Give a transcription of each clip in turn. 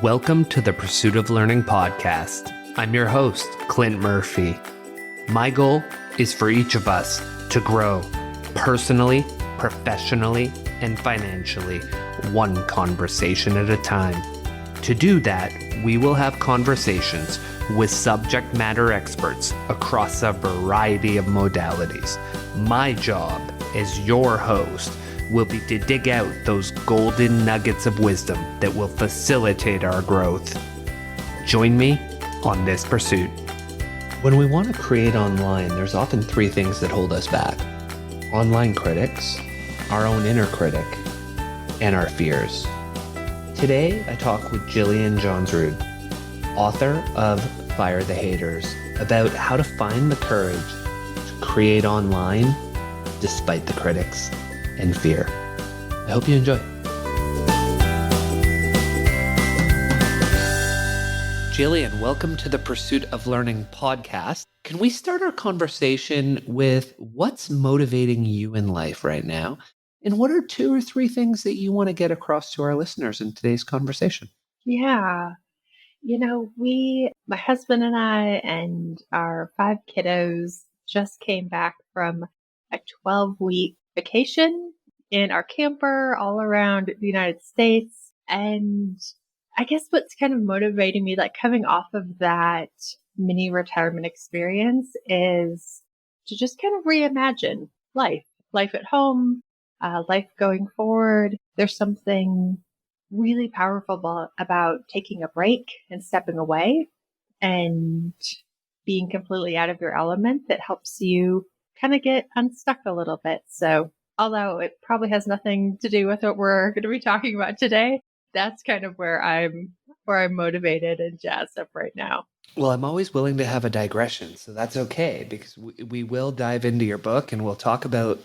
Welcome to the Pursuit of Learning podcast. I'm your host, Clint Murphy. My goal is for each of us to grow personally, professionally, and financially, one conversation at a time. To do that, we will have conversations with subject matter experts across a variety of modalities. My job as your host will be to dig out those golden nuggets of wisdom that will facilitate our growth. Join me on this pursuit. When we want to create online, there's often three things that hold us back: online critics, our own inner critic, and our fears. Today, I talk with Jillian Johnsrud, author of Fire the Haters, about how to find the courage to create online despite the critics and fear. I hope you enjoy. Jillian, welcome to the Pursuit of Learning podcast. Can we start our conversation with what's motivating you in life right now? And what are two or three things that you want to get across to our listeners in today's conversation? Yeah. My husband and I and our 5 kiddos just came back from a 12-week vacation in our camper all around the United States. And I guess what's kind of motivating me, like coming off of that mini retirement experience, is to just kind of reimagine life at home, life going forward. There's something really powerful about taking a break and stepping away and being completely out of your element that helps you kind of get unstuck a little bit. So although it probably has nothing to do with what we're going to be talking about today, that's kind of where I'm motivated and jazzed up right now. Well, I'm always willing to have a digression, so that's okay, because we will dive into your book and we'll talk about,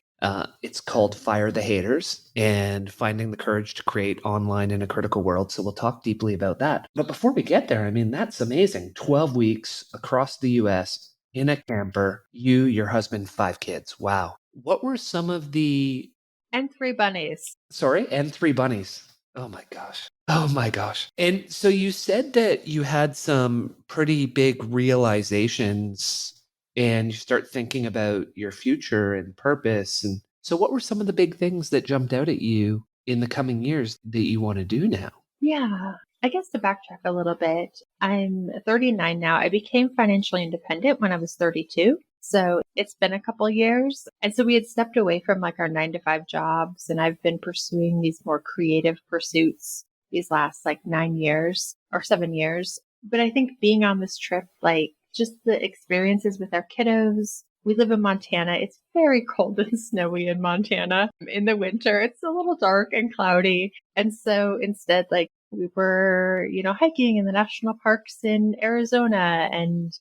it's called Fire the Haters and finding the courage to create online in a critical world. So we'll talk deeply about that. But before we get there, I mean, that's amazing. 12 weeks across the US in a camper, you, your husband, 5 kids. Wow. What were some of the... And 3 bunnies. Sorry, and 3 bunnies. Oh my gosh. Oh my gosh. And so you said that you had some pretty big realizations and you start thinking about your future and purpose. And so what were some of the big things that jumped out at you in the coming years that you want to do now? Yeah. I guess to backtrack a little bit, I'm 39 now. I became financially independent when I was 32. So it's been a couple years. And so we had stepped away from like our 9-to-5 jobs, and I've been pursuing these more creative pursuits these last like 9 years or 7 years. But I think being on this trip, like just the experiences with our kiddos. We live in Montana. It's very cold and snowy in Montana in the winter. It's a little dark and cloudy. And so instead, like we were, hiking in the national parks in Arizona and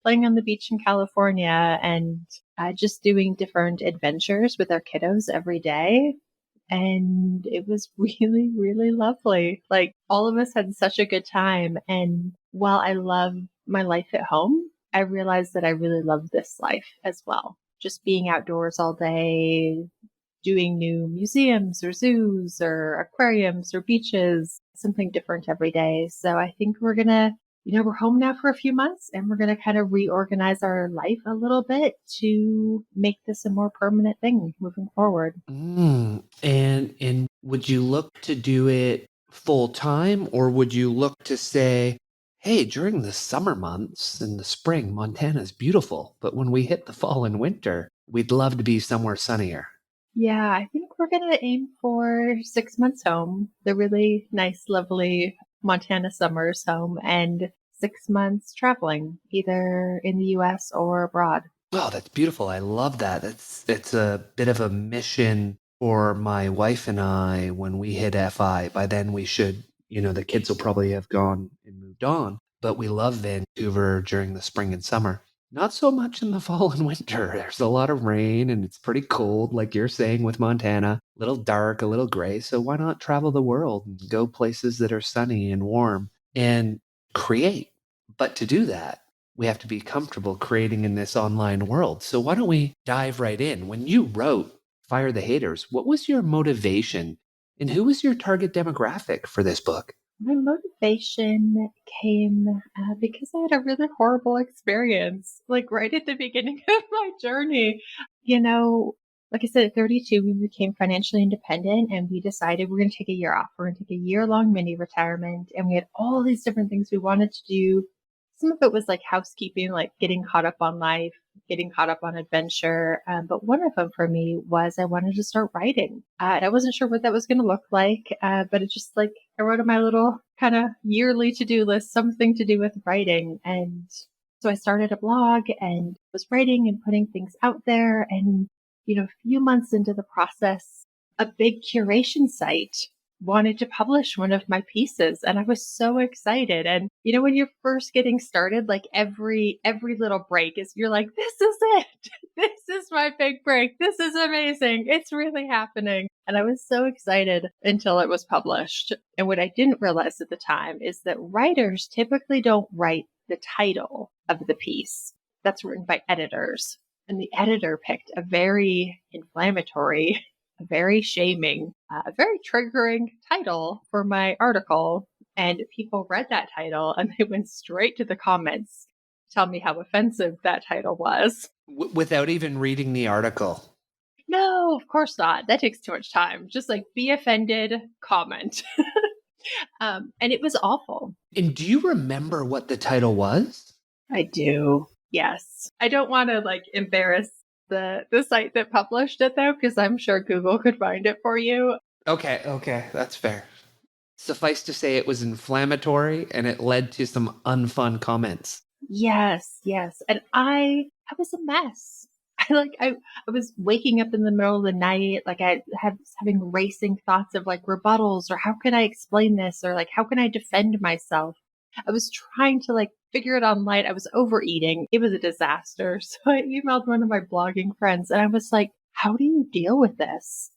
playing on the beach in California and just doing different adventures with our kiddos every day. And it was really, really lovely. Like all of us had such a good time. And while I love my life at home, I realized that I really love this life as well. Just being outdoors all day, doing new museums or zoos or aquariums or beaches, something different every day. So I think we're going to, we're home now for a few months and we're going to kind of reorganize our life a little bit to make this a more permanent thing moving forward. And would you look to do it full time, or would you look to say, hey, during the summer months in the spring, Montana's beautiful, but when we hit the fall and winter, we'd love to be somewhere sunnier? Yeah, I think we're going to aim for 6 months home, the really nice, lovely Montana summers home, and 6 months traveling, either in the US or abroad. Oh, that's beautiful. I love that. It's a bit of a mission for my wife and I when we hit FI. By then we should, the kids will probably have gone and moved on, but we love Vancouver during the spring and summer. Not so much in the fall and winter. There's a lot of rain and it's pretty cold, like you're saying with Montana, a little dark, a little gray. So why not travel the world and go places that are sunny and warm and create? But to do that, we have to be comfortable creating in this online world. So why don't we dive right in? When you wrote Fire the Haters, what was your motivation and who was your target demographic for this book? My motivation came because I had a really horrible experience, like right at the beginning of my journey. You know, like I said, at 32, we became financially independent and we decided we're going to take a year off. We're going to take a year-long mini retirement. And we had all these different things we wanted to do. Some of it was like housekeeping, like getting caught up on life, getting caught up on adventure. But one of them for me was I wanted to start writing. And I wasn't sure what that was going to look like, but it just like I wrote on my little kind of yearly to-do list, something to do with writing. And so I started a blog and was writing and putting things out there. And, a few months into the process, a big curation site wanted to publish one of my pieces and I was so excited. And when you're first getting started, like every little break is you're like, this is it. This is my big break. This is amazing. It's really happening. And I was so excited until it was published. And what I didn't realize at the time is that writers typically don't write the title of the piece. That's written by editors. And the editor picked a very inflammatory, a very shaming, a very triggering title for my article. And people read that title and they went straight to the comments to tell me how offensive that title was. Without even reading the article. No, of course not. That takes too much time. Just like be offended, comment. And it was awful. And do you remember what the title was? I do. Yes. I don't want to embarrass the site that published it though, because I'm sure Google could find it for you. Okay, that's fair. Suffice to say it was inflammatory and it led to some unfun comments. Yes. And I was a mess. I was waking up in the middle of the night, I was having racing thoughts of rebuttals or how can I explain this or how can I defend myself? I was trying to figure it online. I was overeating. It was a disaster. So I emailed one of my blogging friends and I was like, how do you deal with this?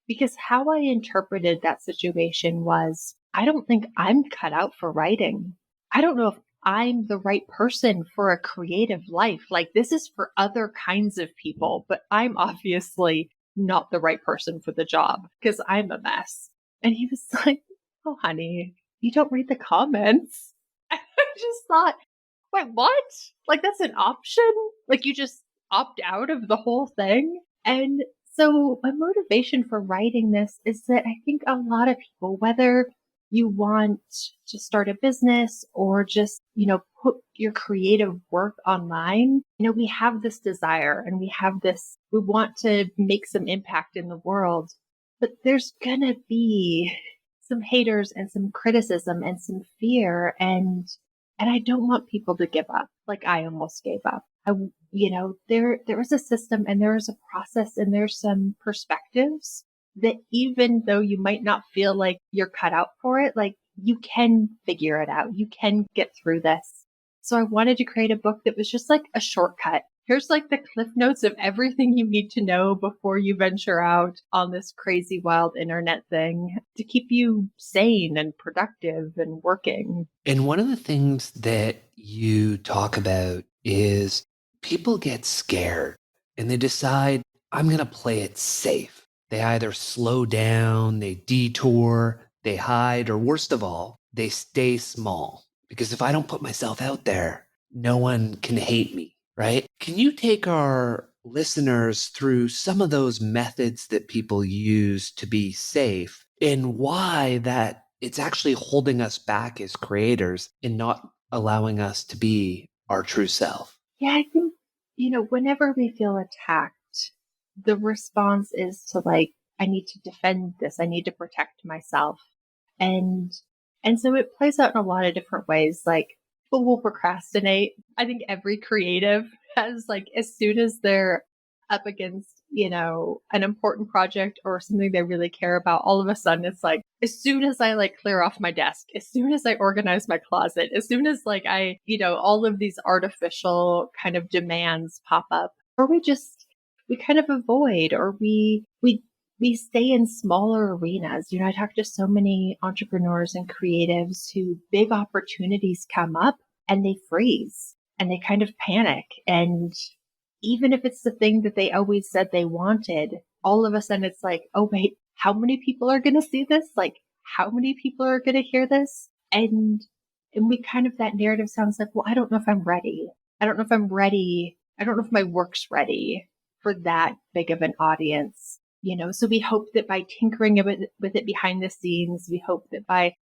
Because how I interpreted that situation was, I don't think I'm cut out for writing. I don't know if I'm the right person for a creative life. This is for other kinds of people, but I'm obviously not the right person for the job because I'm a mess. And he was like, oh, honey, you don't read the comments. I just thought, wait, what? That's an option? You just opt out of the whole thing? And so my motivation for writing this is that I think a lot of people, whether you want to start a business or just, put your creative work online, we have this desire and we want to make some impact in the world, but there's gonna be some haters and some criticism and some fear. And I don't want people to give up like I almost gave up. There is a system and there is a process and there's some perspectives that even though you might not feel like you're cut out for it, you can figure it out. You can get through this. So I wanted to create a book that was just a shortcut. Here's the cliff notes of everything you need to know before you venture out on this crazy, wild internet thing to keep you sane and productive and working. And one of the things that you talk about is people get scared and they decide, I'm going to play it safe. They either slow down, they detour, they hide, or worst of all, they stay small. Because if I don't put myself out there, no one can hate me, right? Can you take our listeners through some of those methods that people use to be safe and why that it's actually holding us back as creators and not allowing us to be our true self? Yeah, I think, whenever we feel attacked, the response is to I need to defend this. I need to protect myself. And so it plays out in a lot of different ways. People will procrastinate. I think every creative has as soon as they're up against, an important project or something they really care about, all of a sudden it's as soon as I clear off my desk, as soon as I organize my closet, as soon as I, all of these artificial kind of demands pop up, or we kind of avoid, or we stay in smaller arenas. I talk to so many entrepreneurs and creatives who big opportunities come up and they freeze and they kind of panic. And even if it's the thing that they always said they wanted, all of a sudden it's oh, wait, how many people are going to see this? How many people are going to hear this? And we kind of, that narrative sounds like, well, I don't know if I'm ready. I don't know if I'm ready. I don't know if my work's ready for that big of an audience. So we hope that by tinkering with it behind the scenes, we hope that by,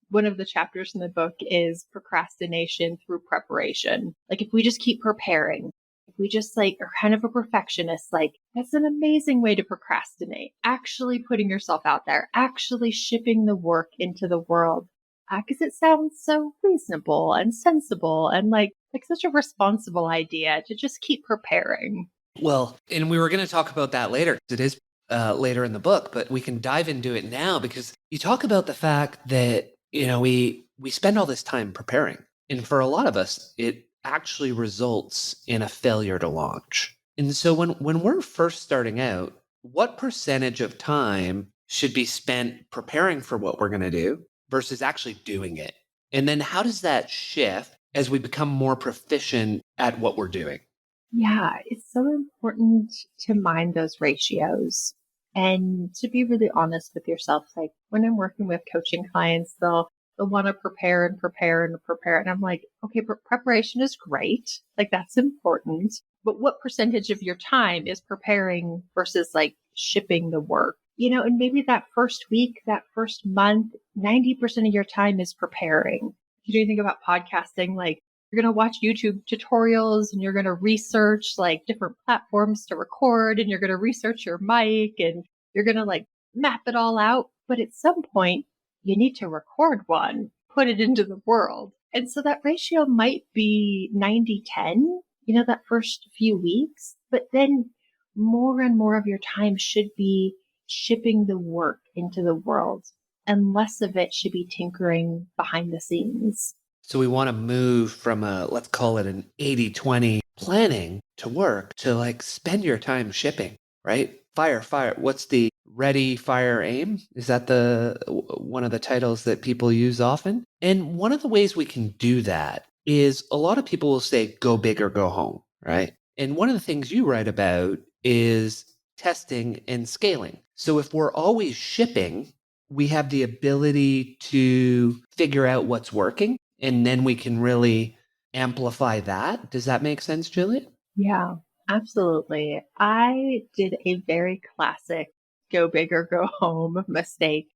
one of the chapters in the book is procrastination through preparation. Like if we just keep preparing, if we just are kind of a perfectionist, that's an amazing way to procrastinate. Actually putting yourself out there, actually shipping the work into the world. Because it sounds so reasonable and sensible and like such a responsible idea to just keep preparing. Well, and we were going to talk about that later. It is later in the book, but we can dive into it now because you talk about the fact that, we spend all this time preparing. And for a lot of us, it actually results in a failure to launch. And so when we're first starting out, what percentage of time should be spent preparing for what we're going to do versus actually doing it? And then how does that shift as we become more proficient at what we're doing? Yeah, it's so important to mind those ratios and to be really honest with yourself. Like when I'm working with coaching clients, they'll want to prepare and prepare and prepare. And I'm like, okay, preparation is great. Like that's important. But what percentage of your time is preparing versus shipping the work? And maybe that first week, that first month, 90% of your time is preparing. If you think about podcasting, you're going to watch YouTube tutorials and you're going to research different platforms to record and you're going to research your mic and you're going to map it all out. But at some point, you need to record one, put it into the world. And so that ratio might be 90-10, that first few weeks. But then more and more of your time should be shipping the work into the world and less of it should be tinkering behind the scenes. So we want to move from let's call it an 80-20 planning to work to spend your time shipping, right? Fire. What's the ready, fire, aim? Is that one of the titles that people use often? And one of the ways we can do that is a lot of people will say, go big or go home, right? And one of the things you write about is testing and scaling. So if we're always shipping, we have the ability to figure out what's working. And then we can really amplify that. Does that make sense, Jillian? Yeah, absolutely. I did a very classic go big or go home mistake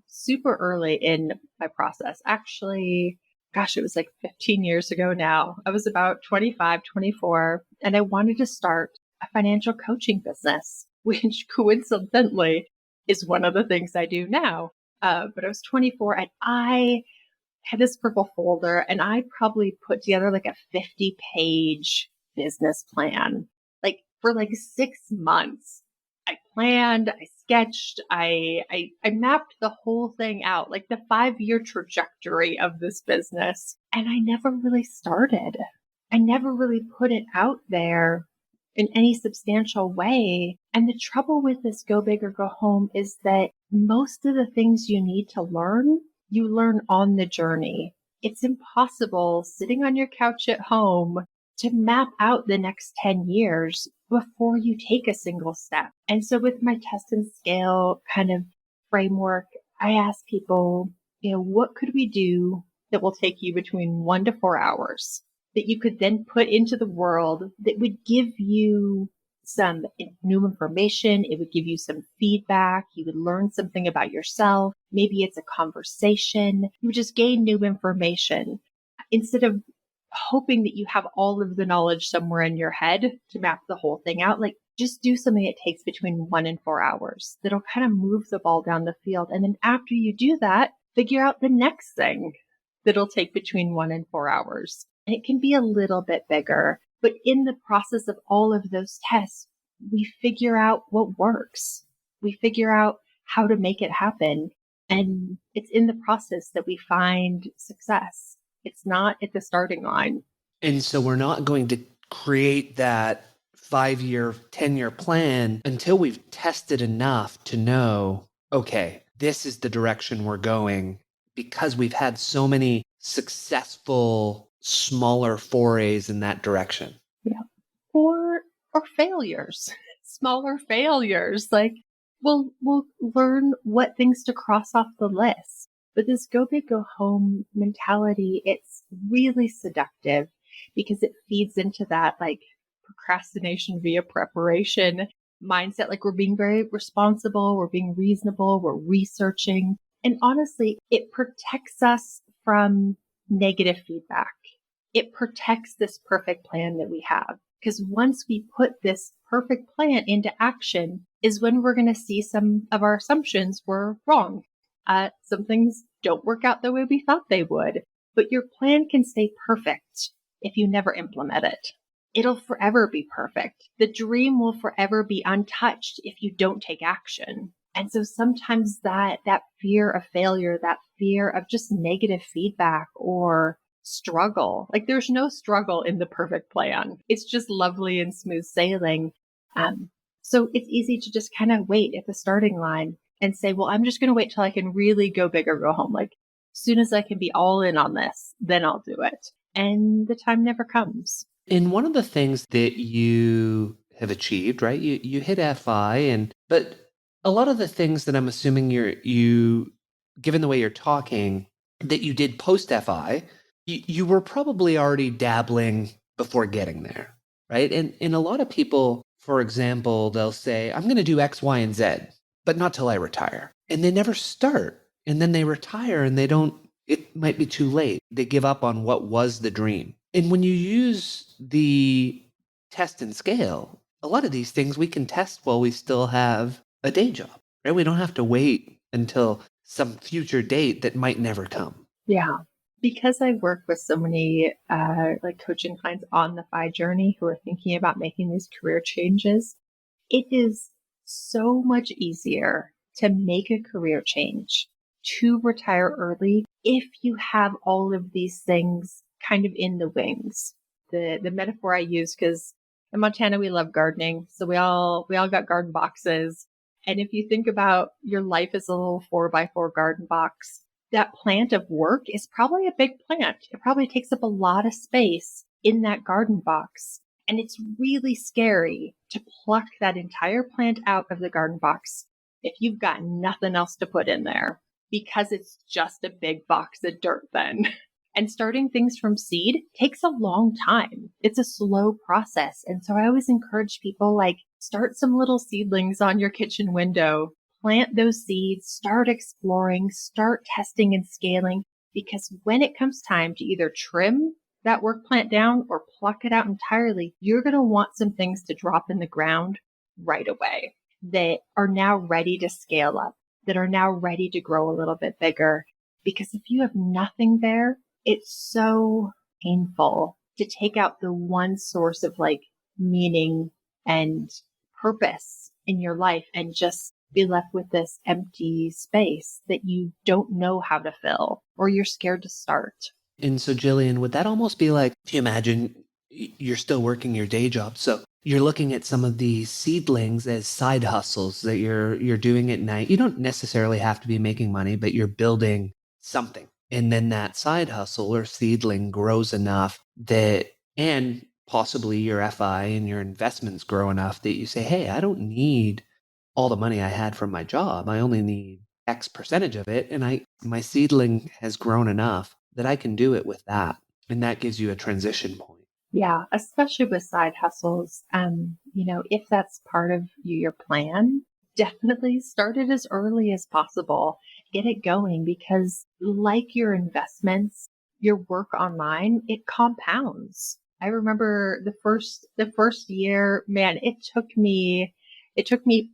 super early in my process. Actually, gosh, it was 15 years ago now. I was about 25, 24, and I wanted to start a financial coaching business, which coincidentally is one of the things I do now. But I was 24 and I had this purple folder and I probably put together a 50-page business plan, for 6 months. I planned, I sketched, I mapped the whole thing out, the 5-year trajectory of this business. And I never really started. I never really put it out there in any substantial way. And the trouble with this go big or go home is that most of the things you need to learn, you learn on the journey. It's impossible sitting on your couch at home to map out the next 10 years before you take a single step. And so with my test and scale kind of framework, I ask people, what could we do that will take you between 1 to 4 hours that you could then put into the world that would give you some new information. It would give you some feedback. You would learn something about yourself. Maybe it's a conversation. You would just gain new information instead of hoping that you have all of the knowledge somewhere in your head to map the whole thing out. Just do something that takes between 1 and 4 hours that'll kind of move the ball down the field. And then after you do that, figure out the next thing that'll take between 1 and 4 hours. And it can be a little bit bigger, but in the process of all of those tests, we figure out what works. We figure out how to make it happen. And it's in the process that we find success. It's not at the starting line. And so we're not going to create that 5-year, 10-year plan until we've tested enough to know, okay, this is the direction we're going, because we've had so many successful, smaller forays in that direction. Yeah. Or failures, smaller failures. We'll learn what things to cross off the list. But this go big, go home mentality, it's really seductive because it feeds into that like procrastination via preparation mindset. Like we're being very responsible, we're being reasonable, we're researching. And honestly, it protects us from negative feedback. It protects this perfect plan that we have. Because once we put this perfect plan into action is when we're going to see some of our assumptions were wrong. Some things don't work out the way we thought they would, but your plan can stay perfect if you never implement it. It'll forever be perfect. The dream will forever be untouched if you don't take action. And so sometimes that fear of failure, that fear of just negative feedback or struggle, like there's no struggle in the perfect plan. It's just lovely and smooth sailing. So it's easy to just kind of wait at the starting line and say, well, I'm just going to wait till I can really go big or go home. Like as soon as I can be all in on this, then I'll do it. And the time never comes. And one of the things that you have achieved, right? You hit FI, but a lot of the things that I'm assuming you given the way you're talking that you did post FI, you were probably already dabbling before getting there, right? And a lot of people, for example, they'll say, I'm going to do X, Y, and Z, but not till I retire. And they never start. And then they retire and it might be too late. They give up on what was the dream. And when you use the test and scale, a lot of these things we can test while we still have a day job, right? We don't have to wait until some future date that might never come. Yeah. Because I work with so many like coaching clients on the FI journey who are thinking about making these career changes, it is so much easier to make a career change, to retire early, if you have all of these things kind of in the wings. The metaphor I use, because in Montana we love gardening, so we all got garden boxes. And if you think about your life as a little 4x4 garden box, that plant of work is probably a big plant. It probably takes up a lot of space in that garden box. And it's really scary to pluck that entire plant out of the garden box if you've got nothing else to put in there, because it's just a big box of dirt then. And starting things from seed takes a long time. It's a slow process. And so I always encourage people, like, start some little seedlings on your kitchen window, plant those seeds, start exploring, start testing and scaling, because when it comes time to either trim that work plant down or pluck it out entirely, you're going to want some things to drop in the ground right away that are now ready to scale up, that are now ready to grow a little bit bigger. Because if you have nothing there, it's so painful to take out the one source of like meaning and purpose in your life and just be left with this empty space that you don't know how to fill, or you're scared to start. And so, Jillian, would that almost be like, if you imagine you're still working your day job, so you're looking at some of these seedlings as side hustles that you're doing at night. You don't necessarily have to be making money, but you're building something. And then that side hustle or seedling grows enough that, and possibly your FI and your investments grow enough that you say, hey, I don't need all the money I had from my job. I only need X percentage of it. And my seedling has grown enough that I can do it with that. And that gives you a transition point. Yeah, especially with side hustles. If that's part of your plan, definitely start it as early as possible. Get it going, because like your investments, your work online, it compounds. I remember the first year, man, it took me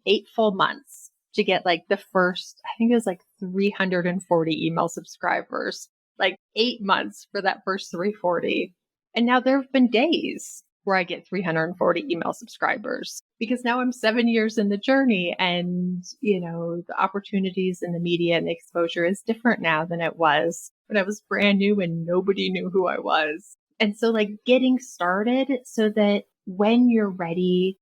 8 full months to get like the first, I think it was like 340 email subscribers, like 8 months for that first 340. And now there have been days where I get 340 email subscribers, because now I'm 7 years in the journey, and, the opportunities in the media and the exposure is different now than it was when I was brand new and nobody knew who I was. And so like getting started so that when you're ready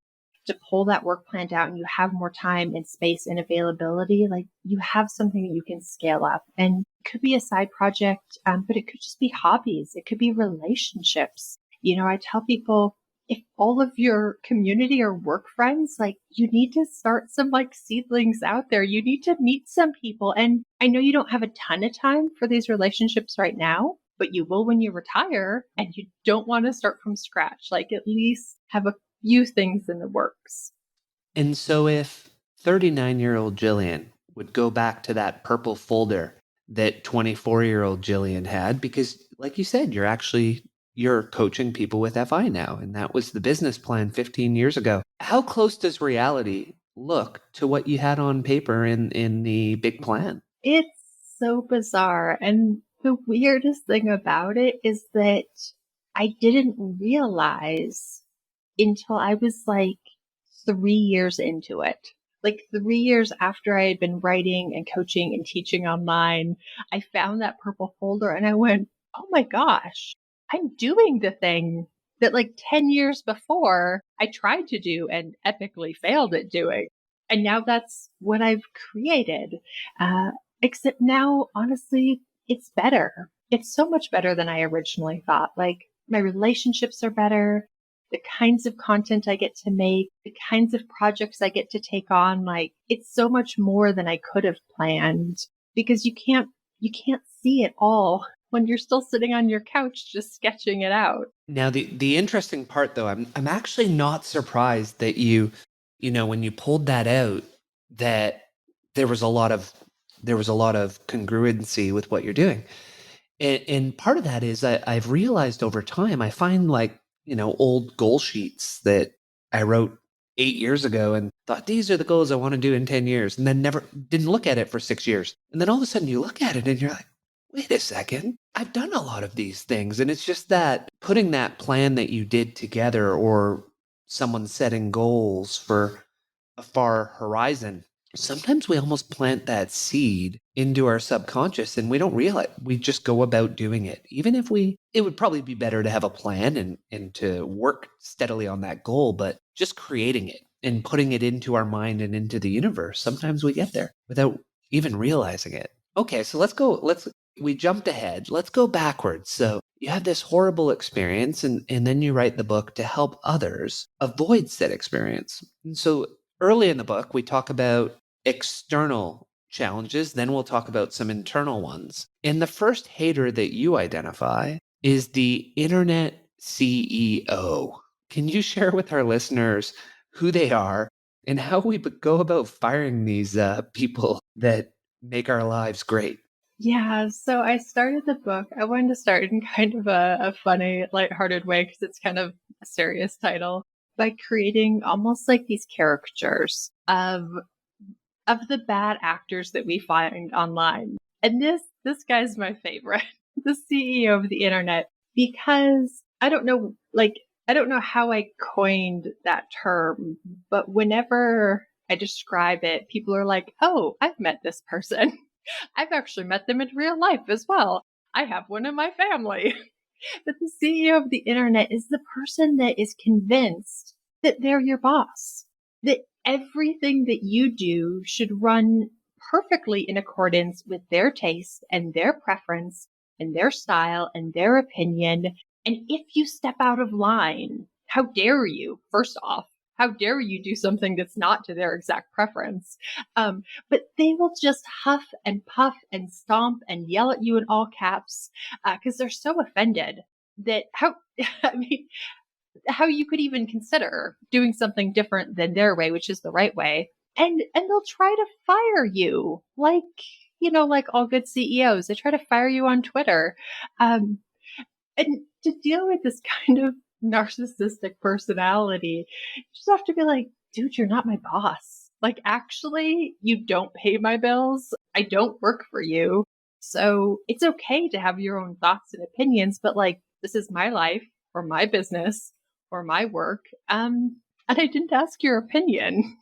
to pull that work plan out and you have more time and space and availability, like you have something that you can scale up. And it could be a side project, but it could just be hobbies. It could be relationships. I tell people, if all of your community or work friends, like you need to start some like seedlings out there. You need to meet some people. And I know you don't have a ton of time for these relationships right now, but you will when you retire, and you don't want to start from scratch. Like at least have a few things in the works. And so if 39-year-old Jillian would go back to that purple folder that 24-year-old Jillian had, because like you said, you're coaching people with FI now, and that was the business plan 15 years ago. How close does reality look to what you had on paper in the big plan? It's so bizarre. And the weirdest thing about it is that I didn't realize until I was like 3 years into it. Like 3 years after I had been writing and coaching and teaching online, I found that purple folder and I went, oh my gosh, I'm doing the thing that like 10 years before I tried to do and epically failed at doing. And now that's what I've created. Uh, Except now, honestly, it's better. It's so much better than I originally thought. Like my relationships are better, the kinds of content I get to make, the kinds of projects I get to take on. Like it's so much more than I could have planned, because you can't see it all when you're still sitting on your couch just sketching it out. Now, the interesting part, though, I'm actually not surprised that when you pulled that out, that there was a lot of congruency with what you're doing. And part of that is I've realized over time, I find like, old goal sheets that I wrote 8 years ago and thought these are the goals I want to do in 10 years, and then never didn't look at it for 6 years. And then all of a sudden you look at it and you're like, wait a second, I've done a lot of these things. And it's just that putting that plan that you did together, or someone setting goals for a far horizon, sometimes we almost plant that seed into our subconscious and we don't realize. We just go about doing it. Even if it would probably be better to have a plan and to work steadily on that goal, but just creating it and putting it into our mind and into the universe, sometimes we get there without even realizing it. Okay, so we jumped ahead. Let's go backwards. So you have this horrible experience, and then you write the book to help others avoid said experience. And so early in the book, we talk about external challenges, then we'll talk about some internal ones. And the first hater that you identify is the internet CEO. Can you share with our listeners who they are and how we go about firing these people that make our lives great? Yeah, so I started the book. I wanted to start in kind of a funny, lighthearted way because it's kind of a serious title, by creating almost like these caricatures of the bad actors that we find online. And this guy's my favorite, the CEO of the internet, because I don't know how I coined that term, but whenever I describe it, people are like, "Oh, I've met this person." I've actually met them in real life as well. I have one in my family. But the CEO of the internet is the person that is convinced that they're your boss, that everything that you do should run perfectly in accordance with their taste and their preference and their style and their opinion. And if you step out of line, how dare you, first off? How dare you do something that's not to their exact preference? But they will just huff and puff and stomp and yell at you in all caps because they're so offended that I mean, how you could even consider doing something different than their way, which is the right way. And they'll try to fire you like all good CEOs. They try to fire you on Twitter. Um, and to deal with this kind of narcissistic personality, you just have to be like, dude, you're not my boss. Like, actually, you don't pay my bills. I don't work for you. So it's okay to have your own thoughts and opinions, but like, this is my life or my business or my work. And I didn't ask your opinion.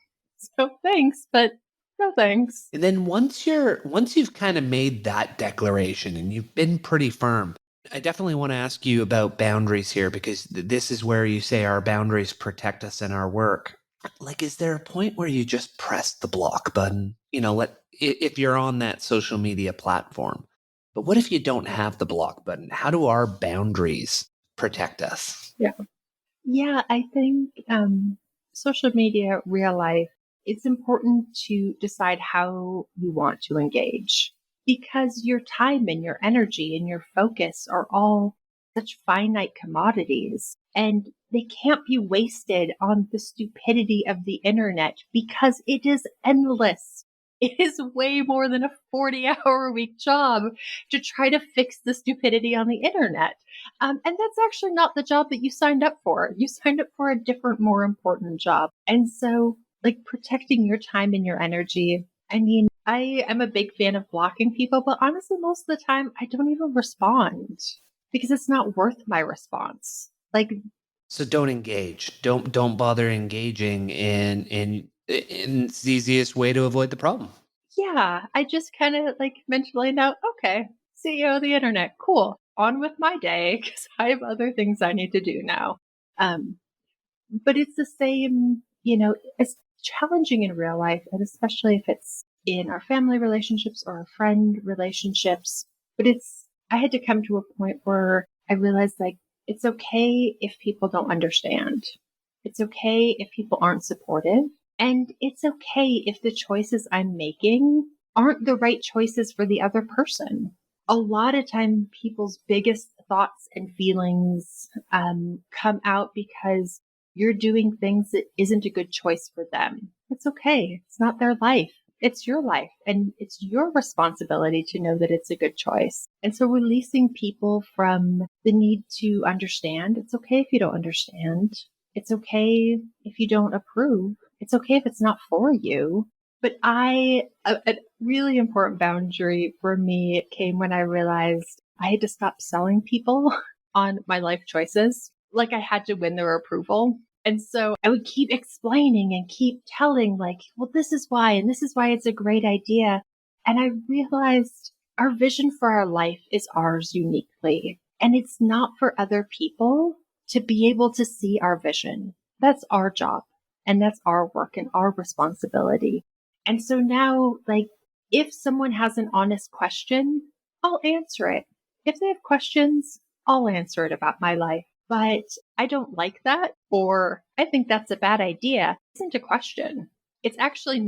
So thanks, but no thanks. And then once you've kind of made that declaration and you've been pretty firm, I definitely want to ask you about boundaries here, because this is where you say our boundaries protect us in our work. Like, is there a point where you just press the block button? If you're on that social media platform, but what if you don't have the block button? How do our boundaries protect us? Yeah. Yeah, I think social media, real life, it's important to decide how you want to engage because your time and your energy and your focus are all such finite commodities and they can't be wasted on the stupidity of the internet because it is endless. It is way more than a 40-hour a week job to try to fix the stupidity on the internet. And that's actually not the job that you signed up for. You signed up for a different, more important job. And so, like, protecting your time and your energy. I mean, I am a big fan of blocking people, but honestly, most of the time, I don't even respond because it's not worth my response. Like, So don't engage. Don't bother engaging in it's the easiest way to avoid the problem. yeah, I just kind of like mentally know, okay, CEO of the internet, cool. On with my day because I have other things I need to do now. Um, But it's the same, it's challenging in real life, and especially if it's in our family relationships or our friend relationships. But I had to come to a point where I realized like, it's okay if people don't understand. It's okay if people aren't supportive. And it's okay if the choices I'm making aren't the right choices for the other person. A lot of time, people's biggest thoughts and feelings come out because you're doing things that isn't a good choice for them. It's okay. It's not their life. It's your life and it's your responsibility to know that it's a good choice. And so releasing people from the need to understand. It's okay if you don't understand. It's okay if you don't approve. It's okay if it's not for you. But a really important boundary for me came when I realized I had to stop selling people on my life choices. Like I had to win their approval. And so I would keep explaining and keep telling like, well, this is why, and this is why it's a great idea. And I realized our vision for our life is ours uniquely. And it's not for other people to be able to see our vision. That's our job and that's our work and our responsibility. And so now, like, if someone has an honest question, I'll answer it. If they have questions, I'll answer it about my life. But I don't like that, or I think that's a bad idea. It isn't a question. It's actually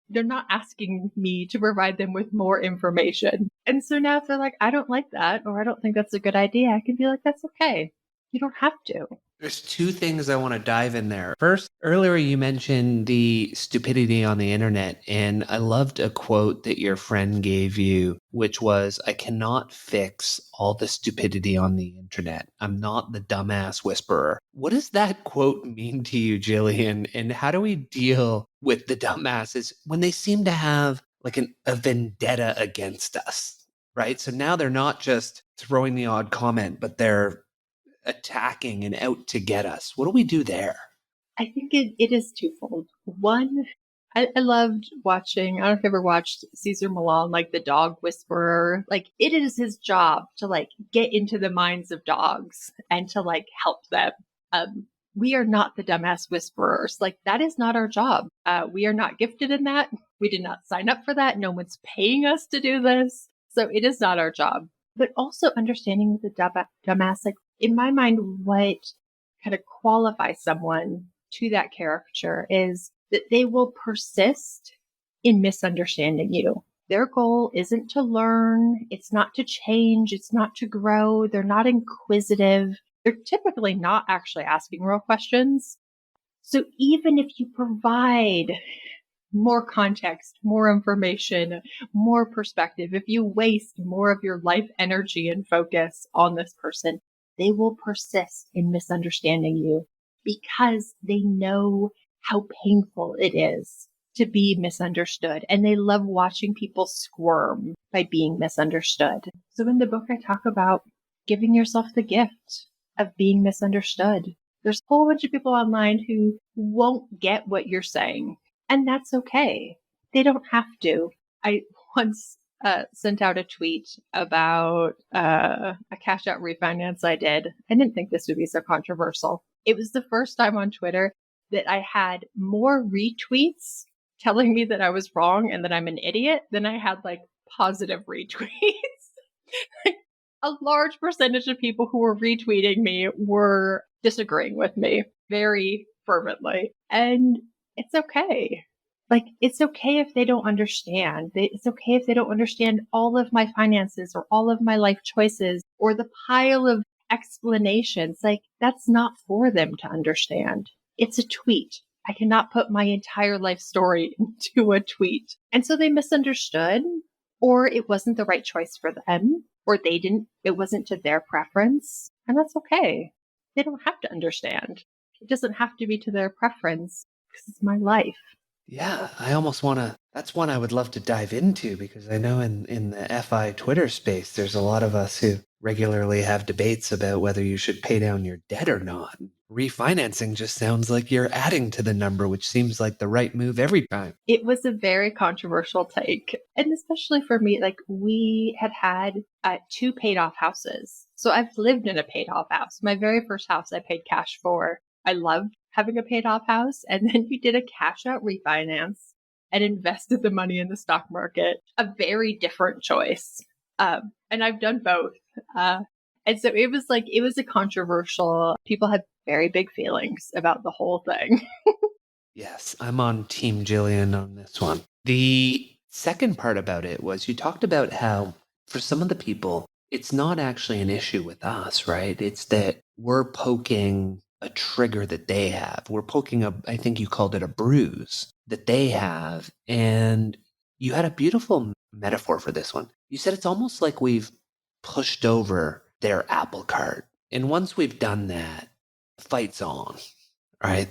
they're not asking me to provide them with more information. And so now if they're like, I don't like that, or I don't think that's a good idea, I can be like, that's okay. You don't have to. There's two things I want to dive in there. First, earlier you mentioned the stupidity on the internet, and I loved a quote that your friend gave you, which was, I cannot fix all the stupidity on the internet. I'm not the dumbass whisperer. What does that quote mean to you, Jillian? And how do we deal with the dumbasses when they seem to have like a vendetta against us? Right. So now they're not just throwing the odd comment, but they're attacking and out to get us. What do we do there? I think it is twofold. One, I loved watching, I don't know if you ever watched Caesar Milan, like the dog whisperer. Like it is his job to like get into the minds of dogs and to like help them. We are not the dumbass whisperers. Like that is not our job. We are not gifted in that. We did not sign up for that. No one's paying us to do this. So it is not our job. But also understanding the dumbass, like in my mind, what kind of qualifies someone to that caricature is that they will persist in misunderstanding you. Their goal isn't to learn. It's not to change. It's not to grow. They're not inquisitive. They're typically not actually asking real questions. So even if you provide more context, more information, more perspective, if you waste more of your life energy and focus on this person, they will persist in misunderstanding you because they know how painful it is to be misunderstood. And they love watching people squirm by being misunderstood. So in the book, I talk about giving yourself the gift of being misunderstood. There's a whole bunch of people online who won't get what you're saying. And that's okay. They don't have to. I once sent out a tweet about a cash out refinance I did. I didn't think this would be so controversial. It was the first time on Twitter that I had more retweets telling me that I was wrong and that I'm an idiot than I had like positive retweets. Like, a large percentage of people who were retweeting me were disagreeing with me very fervently. And it's okay. Like, it's okay if they don't understand. It's okay if they don't understand all of my finances or all of my life choices or the pile of explanations. Like, that's not for them to understand. It's a tweet. I cannot put my entire life story into a tweet. And so they misunderstood, or it wasn't the right choice for them, or it wasn't to their preference. And that's okay. They don't have to understand. It doesn't have to be to their preference because it's my life. Yeah, I almost want to. That's one I would love to dive into because I know in the FI Twitter space, there's a lot of us who regularly have debates about whether you should pay down your debt or not. Refinancing just sounds like you're adding to the number, which seems like the right move every time. It was a very controversial take. And especially for me, like we had 2 paid off houses. So I've lived in a paid off house. My very first house I paid cash for. I loved having a paid off house. And then we did a cash out refinance and invested the money in the stock market. A very different choice. And I've done both. And so it was a controversial, people had very big feelings about the whole thing. Yes, I'm on Team Jillian on this one. The second part about it was you talked about how for some of the people, it's not actually an issue with us, right? It's that we're poking a trigger that they have. We're poking I think you called it a bruise that they have. And you had a beautiful metaphor for this one. You said it's almost like we've pushed over their apple cart. And once we've done that, fight's on, right?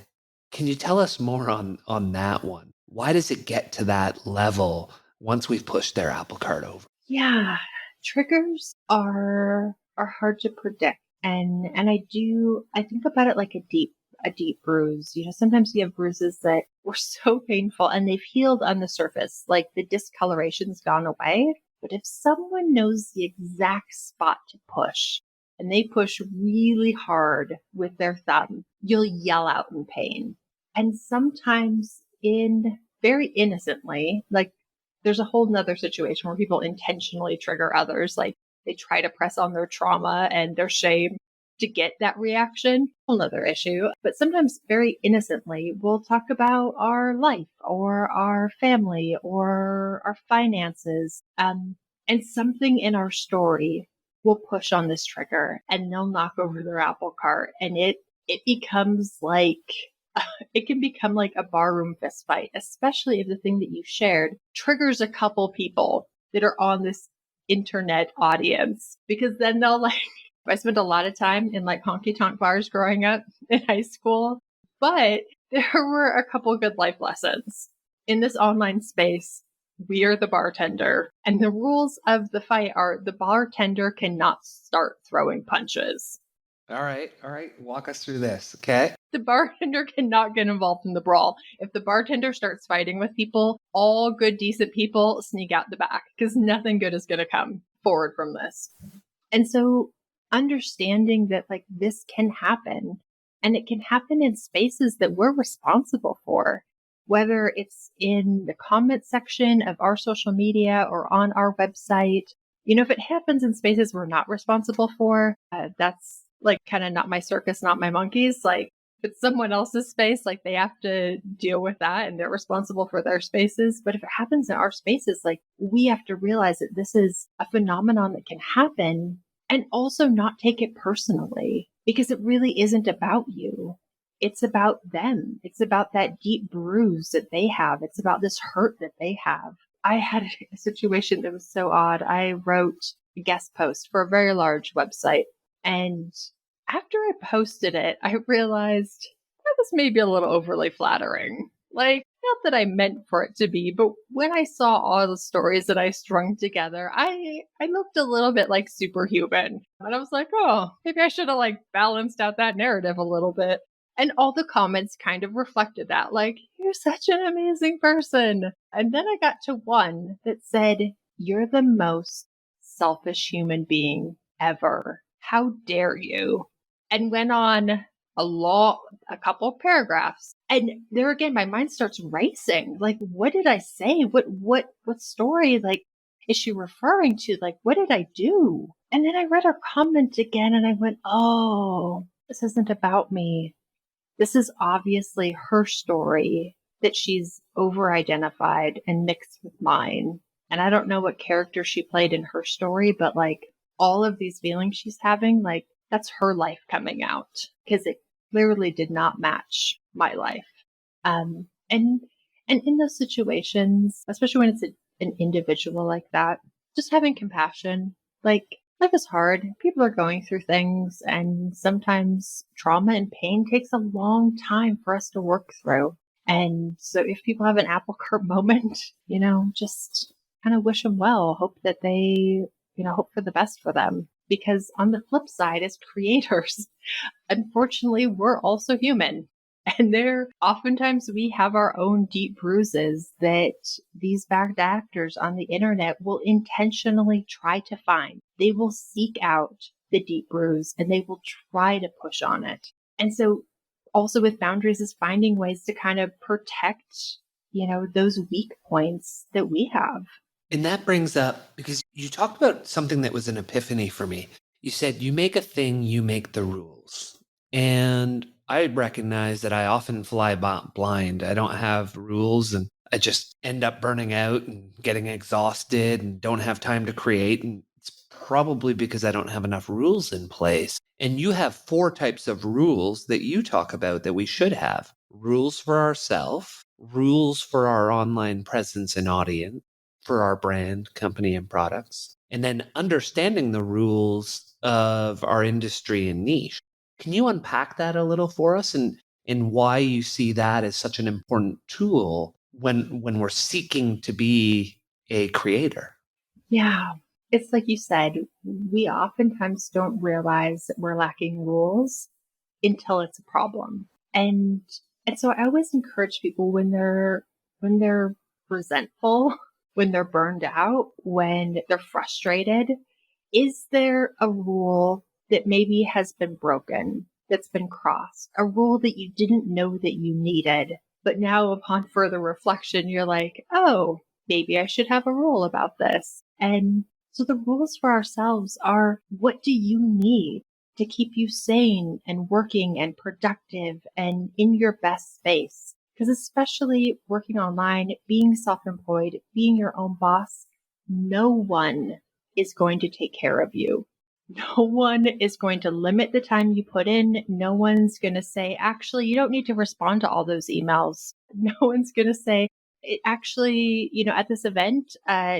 Can you tell us more on that one? Why does it get to that level once we've pushed their apple cart over? Yeah, triggers are hard to predict. And I think about it like a deep bruise. You know, sometimes you have bruises that were so painful and they've healed on the surface, like the discoloration's gone away. But if someone knows the exact spot to push and they push really hard with their thumb, you'll yell out in pain. And sometimes very innocently, like there's a whole nother situation where people intentionally trigger others. Like they try to press on their trauma and their shame to get that reaction. Whole nother issue. But sometimes very innocently, we'll talk about our life or our family or our finances. And something in our story will push on this trigger and they'll knock over their apple cart. And it becomes like, it can become like a barroom fist fight, especially if the thing that you shared triggers a couple people that are on this internet audience, because then they'll like, I spent a lot of time in like honky tonk bars growing up in high school, but there were a couple good life lessons. In this online space, we are the bartender, and the rules of the fight are the bartender cannot start throwing punches. All right. Walk us through this, okay? The bartender cannot get involved in the brawl. If the bartender starts fighting with people, all good, decent people sneak out the back because nothing good is going to come forward from this. And so understanding that like this can happen, and it can happen in spaces that we're responsible for, whether it's in the comment section of our social media or on our website. You know, if it happens in spaces we're not responsible for, that's like kind of not my circus, not my monkeys. Like if it's someone else's space, like they have to deal with that and they're responsible for their spaces. But if it happens in our spaces, like we have to realize that this is a phenomenon that can happen and also not take it personally, because it really isn't about you. It's about them. It's about that deep bruise that they have. It's about this hurt that they have. I had a situation that was so odd. I wrote a guest post for a very large website. And after I posted it, I realized that was maybe a little overly flattering. Like, not that I meant for it to be, but when I saw all the stories that I strung together, I looked a little bit like superhuman. And I was like, oh, maybe I should have like balanced out that narrative a little bit. And all the comments kind of reflected that, like, you're such an amazing person. And then I got to one that said, you're the most selfish human being ever. How dare you? And went on a couple of paragraphs. And there again, my mind starts racing. Like, what did I say? What story, like, is she referring to? Like, what did I do? And then I read her comment again and I went, oh, this isn't about me. This is obviously her story that she's over-identified and mixed with mine. And I don't know what character she played in her story, but like all of these feelings she's having, like that's her life coming out because it clearly did not match my life. And in those situations, especially when it's an individual like that, just having compassion, like life is hard. People are going through things, and sometimes trauma and pain takes a long time for us to work through. And so if people have an apple cart moment, just kind of wish them well, hope that they, hope for the best for them. Because on the flip side, as creators, unfortunately, we're also human. And oftentimes we have our own deep bruises that these bad actors on the internet will intentionally try to find. They will seek out the deep bruise and they will try to push on it. And so also with boundaries is finding ways to kind of protect, those weak points that we have. And that brings up, because you talked about something that was an epiphany for me. You said, you make a thing, you make the rules. And I recognize that I often fly blind. I don't have rules and I just end up burning out and getting exhausted and don't have time to create. And it's probably because I don't have enough rules in place. And you have 4 types of rules that you talk about that we should have. Rules for ourselves, rules for our online presence and audience, for our brand, company, and products, and then understanding the rules of our industry and niche. Can you unpack that a little for us and why you see that as such an important tool when we're seeking to be a creator? Yeah. It's like you said, we oftentimes don't realize that we're lacking rules until it's a problem. And so I always encourage people when they're resentful, when they're burned out, when they're frustrated, is there a rule that maybe has been broken, that's been crossed, a rule that you didn't know that you needed, but now upon further reflection, you're like, oh, maybe I should have a rule about this. And so the rules for ourselves are, what do you need to keep you sane and working and productive and in your best space? Because especially working online, being self-employed, being your own boss, no one is going to take care of you. No one is going to limit the time you put in. No one's going to say, actually, you don't need to respond to all those emails. No one's going to say, actually, at this event,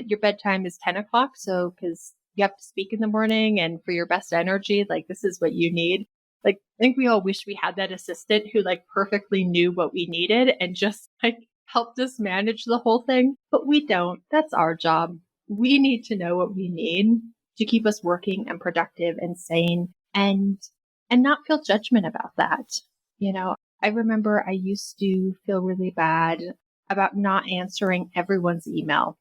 your bedtime is 10 o'clock. So, because you have to speak in the morning and for your best energy, like this is what you need. Like, I think we all wish we had that assistant who like perfectly knew what we needed and just like helped us manage the whole thing. But we don't. That's our job. We need to know what we need to keep us working and productive and sane and not feel judgment about that. I remember I used to feel really bad about not answering everyone's email.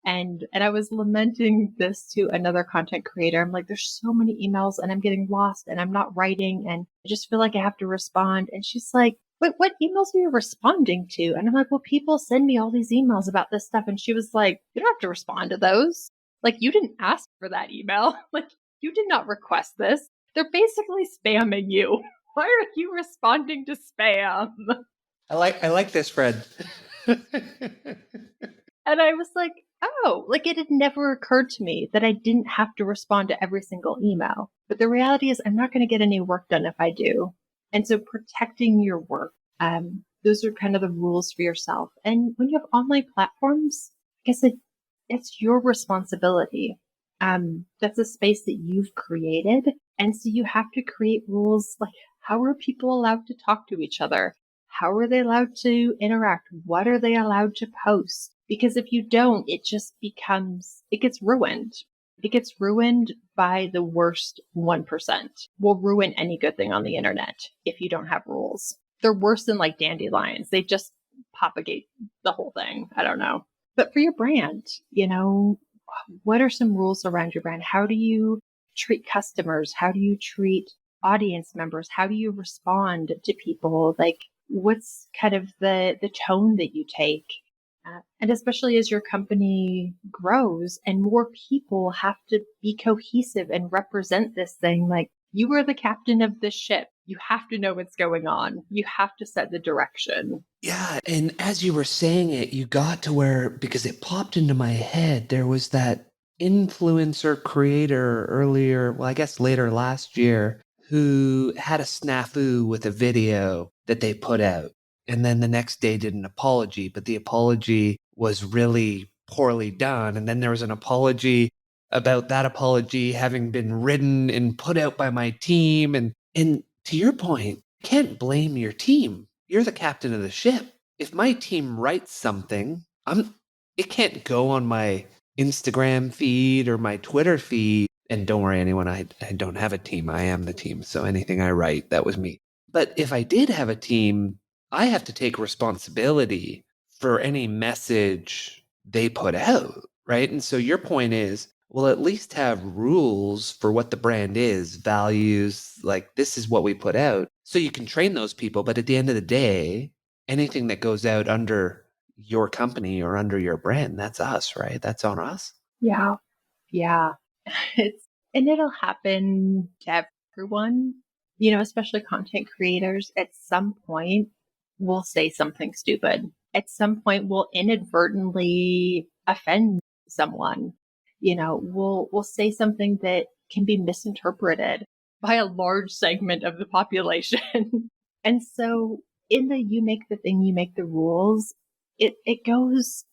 And I was lamenting this to another content creator. I'm like, there's so many emails and I'm getting lost and I'm not writing and I just feel like I have to respond. And she's like, wait, what emails are you responding to? And I'm like, well, people send me all these emails about this stuff. And she was like, you don't have to respond to those. Like, you didn't ask for that email. Like, you did not request this. They're basically spamming you. Why are you responding to spam? I like this, Fred. And I was like, oh, like it had never occurred to me that I didn't have to respond to every single email. But the reality is I'm not going to get any work done if I do. And so protecting your work, those are kind of the rules for yourself. And when you have online platforms, I guess it's your responsibility. That's a space that you've created. And so you have to create rules like, how are people allowed to talk to each other? How are they allowed to interact? What are they allowed to post? Because if you don't, it gets ruined. It gets ruined by the worst 1%. Will ruin any good thing on the internet if you don't have rules. They're worse than like dandelions. They just propagate the whole thing. I don't know. But for your brand, what are some rules around your brand? How do you treat customers? How do you treat audience members? How do you respond to people? Like, what's kind of the tone that you take? And especially as your company grows and more people have to be cohesive and represent this thing, like You are the captain of the ship. You have to know what's going on. You have to set the direction. Yeah. And as you were saying it, you got to where, because it popped into my head, there was that influencer creator earlier, well, I guess later last year, who had a snafu with a video that they put out. And then the next day did an apology, but the apology was really poorly done. And then there was an apology about that apology having been written and put out by my team. And to your point, you can't blame your team. You're the captain of the ship. If my team writes something, it can't go on my Instagram feed or my Twitter feed. And don't worry, anyone, I don't have a team. I am the team. So anything I write, that was me. But if I did have a team, I have to take responsibility for any message they put out, right? And so your point is, well, at least have rules for what the brand is, values, like this is what we put out. So you can train those people. But at the end of the day, anything that goes out under your company or under your brand, that's us, right? That's on us. Yeah. Yeah. And it'll happen to everyone, especially content creators. At some point, we'll say something stupid. At some point, we'll inadvertently offend someone. We'll say something that can be misinterpreted by a large segment of the population. And so in the you make the thing, you make the rules, it goes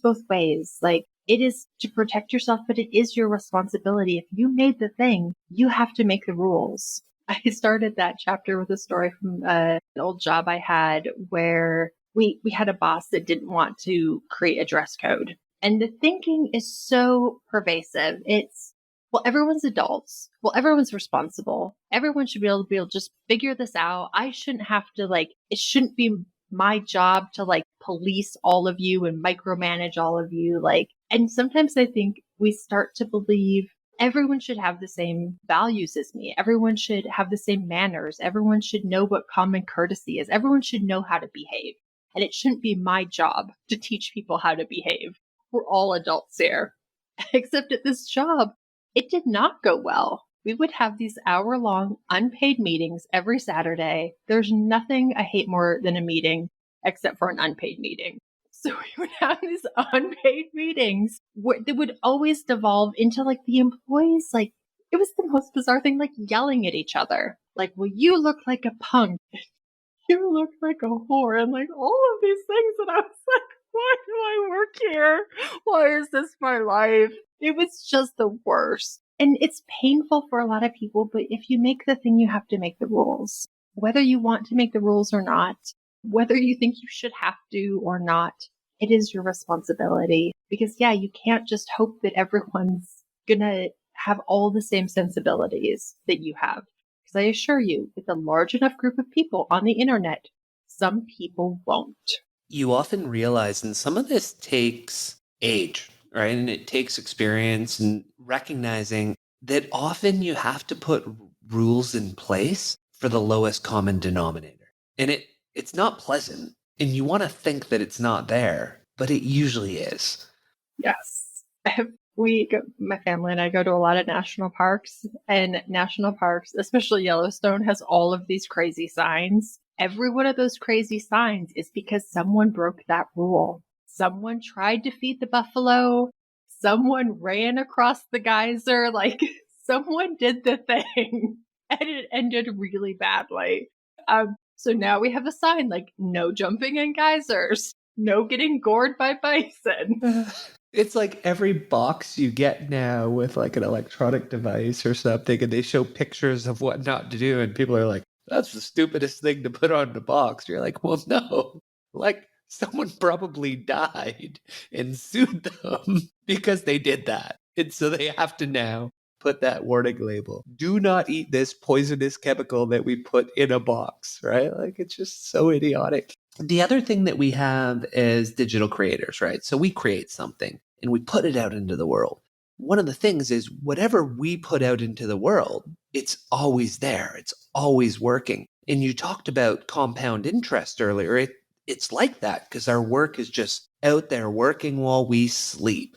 both ways. Like, it is to protect yourself, but it is your responsibility. If you made the thing, you have to make the rules. I started that chapter with a story from an old job I had where we had a boss that didn't want to create a dress code. And the thinking is so pervasive. It's, well, everyone's adults. Well, everyone's responsible. Everyone should be able to just figure this out. I shouldn't have to it shouldn't be my job to police all of you and micromanage all of you. And sometimes I think we start to believe everyone should have the same values as me. Everyone should have the same manners. Everyone should know what common courtesy is. Everyone should know how to behave. And it shouldn't be my job to teach people how to behave. We're all adults here. Except at this job, it did not go well. We would have these hour-long unpaid meetings every Saturday. There's nothing I hate more than a meeting except for an unpaid meeting. So we would have these unpaid meetings where they would always devolve into the employees, it was the most bizarre thing, yelling at each other. Well, you look like a punk. You look like a whore. And all of these things. And I was like, why do I work here? Why is this my life? It was just the worst. And it's painful for a lot of people, but if you make the thing, you have to make the rules. Whether you want to make the rules or not, whether you think you should have to or not, it is your responsibility. Because you can't just hope that everyone's gonna have all the same sensibilities that you have. Because I assure you, with a large enough group of people on the internet, some people won't. You often realize, and some of this takes age, right? And it takes experience and recognizing that often you have to put rules in place for the lowest common denominator. And it's not pleasant. And you want to think that it's not there, but it usually is. Yes. My family and I go to a lot of national parks, and national parks, especially Yellowstone, has all of these crazy signs. Every one of those crazy signs is because someone broke that rule. Someone tried to feed the buffalo. Someone ran across the geyser. Someone did the thing, and it ended really badly. So now we have a sign no jumping in geysers, no getting gored by bison. It's like every box you get now with an electronic device or something, and they show pictures of what not to do, and people are like, that's the stupidest thing to put on the box. You're like, well, no. Someone probably died and sued them because they did that. And so they have to now put that warning label. Do not eat this poisonous chemical that we put in a box, right? It's just so idiotic. The other thing that we have as digital creators, right? So we create something and we put it out into the world. One of the things is whatever we put out into the world, it's always there. It's always working. And you talked about compound interest earlier. It's like that because our work is just out there working while we sleep.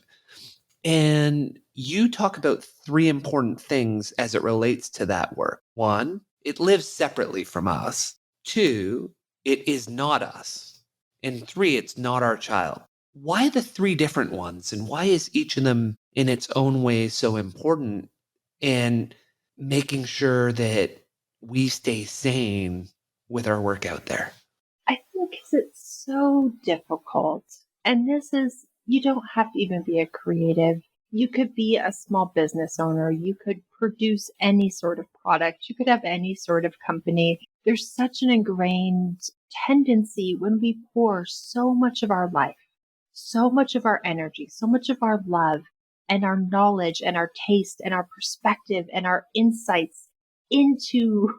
And you talk about three important things as it relates to that work. One, it lives separately from us. Two, it is not us. And three, it's not our child. Why the three different ones? And why is each of them in its own way so important? And making sure that we stay sane with our work out there. I think because it's so difficult. And this is, you don't have to even be a creative. You could be a small business owner. You could produce any sort of product. You could have any sort of company. There's such an ingrained tendency when we pour so much of our life, so much of our energy, so much of our love and our knowledge and our taste and our perspective and our insights into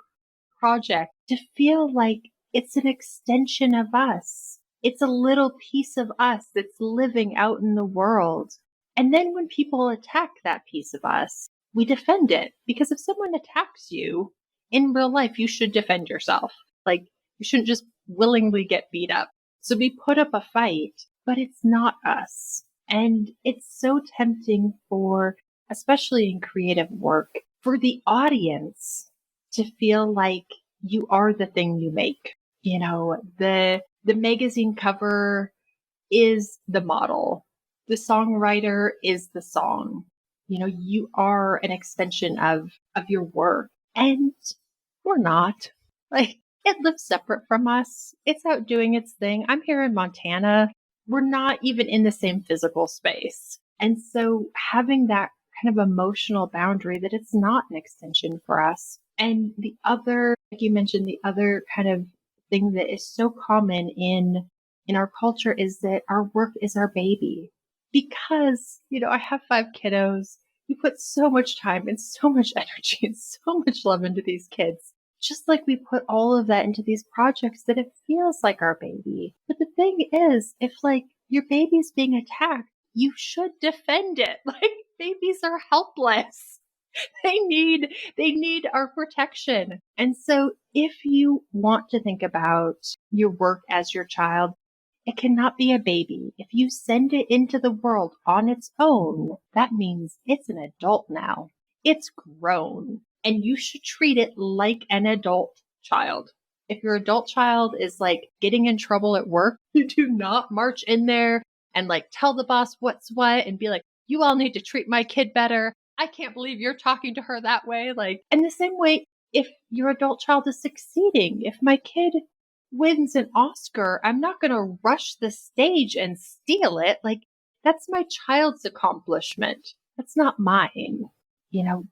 project to feel like it's an extension of us. It's a little piece of us that's living out in the world. And then when people attack that piece of us, we defend it. Because if someone attacks you in real life, you should defend yourself. Like, you shouldn't just willingly get beat up. So we put up a fight, but it's not us. And it's so tempting for, especially in creative work, for the audience to feel like you are the thing you make. You know, the magazine cover is the model. The songwriter is the song. You know, you are an extension of your work. And we're not. Like, it lives separate from us. It's out doing its thing. I'm here in Montana. We're not even in the same physical space. And so having that kind of emotional boundary that it's not an extension for us. And the other, like you mentioned, the other kind of thing that is so common in our culture is that our work is our baby. Because, you know, I have 5 kiddos. You put so much time and so much energy and so much love into these kids. Just like we put all of that into these projects that it feels like our baby. But the thing is, if like your baby's being attacked, you should defend it. Like, babies are helpless. They need our protection. And so if you want to think about your work as your child, it cannot be a baby. If you send it into the world on its own, that means it's an adult now. It's grown, and you should treat it like an adult child. If your adult child is like getting in trouble at work, you do not march in there and like tell the boss what's what and be like, you all need to treat my kid better. I can't believe you're talking to her that way. Like, in the same way, if your adult child is succeeding, if my kid wins an Oscar, I'm not going to rush the stage and steal it. Like, that's my child's accomplishment. That's not mine. You know,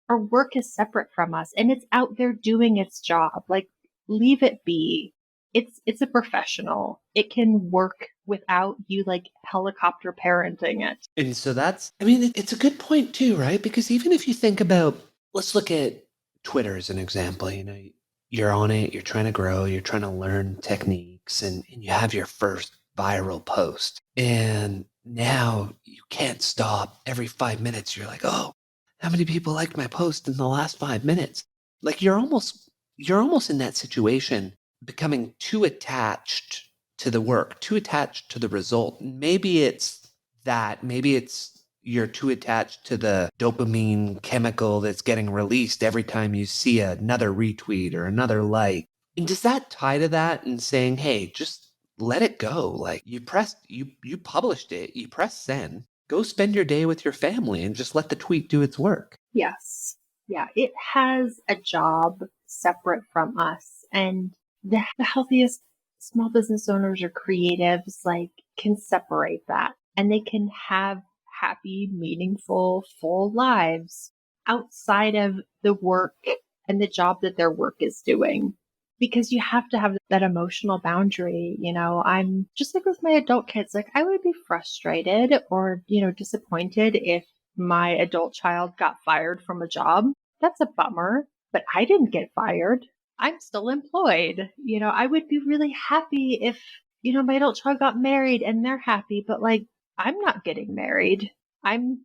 our work is separate from us and it's out there doing its job. Like, leave it be. It's a professional. It can work without you like helicopter parenting it. And so it's a good point too, right? Because even if you think about, let's look at Twitter as an example, you know, you're on it, you're trying to grow, you're trying to learn techniques, and you have your first viral post. And now you can't stop. Every 5 minutes, you're like, oh, how many people liked my post in the last 5 minutes? Like, you're almost in that situation, becoming too attached to the work, too attached to the result. Maybe it's you're too attached to the dopamine chemical that's getting released every time you see another retweet or another like. And does that tie to that and saying, hey, just let it go? Like, you published it, you press send, go spend your day with your family and just let the tweet do its work. Yes. Yeah. It has a job separate from us. And the healthiest small business owners or creatives like can separate that, and they can have happy, meaningful, full lives outside of the work and the job that their work is doing. Because you have to have that emotional boundary. You know, I'm just like with my adult kids, like I would be frustrated or, you know, disappointed if my adult child got fired from a job. That's a bummer, but I didn't get fired. I'm still employed. You know, I would be really happy if, you know, my adult child got married and they're happy, but like, I'm not getting married. I'm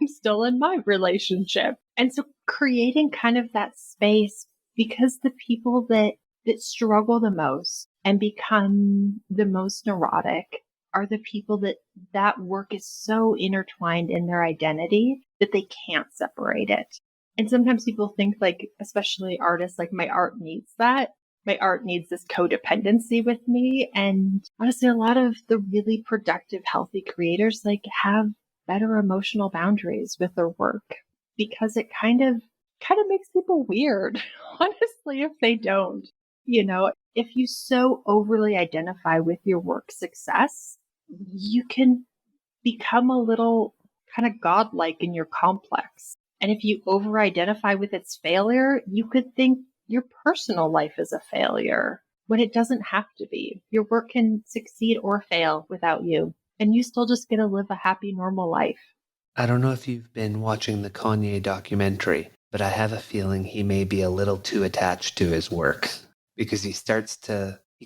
still in my relationship. And so creating kind of that space, because the people that struggle the most and become the most neurotic are the people that work is so intertwined in their identity that they can't separate it. And sometimes people think like, especially artists, like my art needs that. My art needs this codependency with me. And honestly, a lot of the really productive, healthy creators like have better emotional boundaries with their work because it kind of makes people weird, honestly, if they don't. If you so overly identify with your work success, you can become a little kind of godlike in your complex. And if you over identify with its failure, you could think your personal life is a failure when it doesn't have to be. Your work can succeed or fail without you, and you still just get to live a happy, normal life. I don't know if you've been watching the Kanye documentary, but I have a feeling he may be a little too attached to his work because he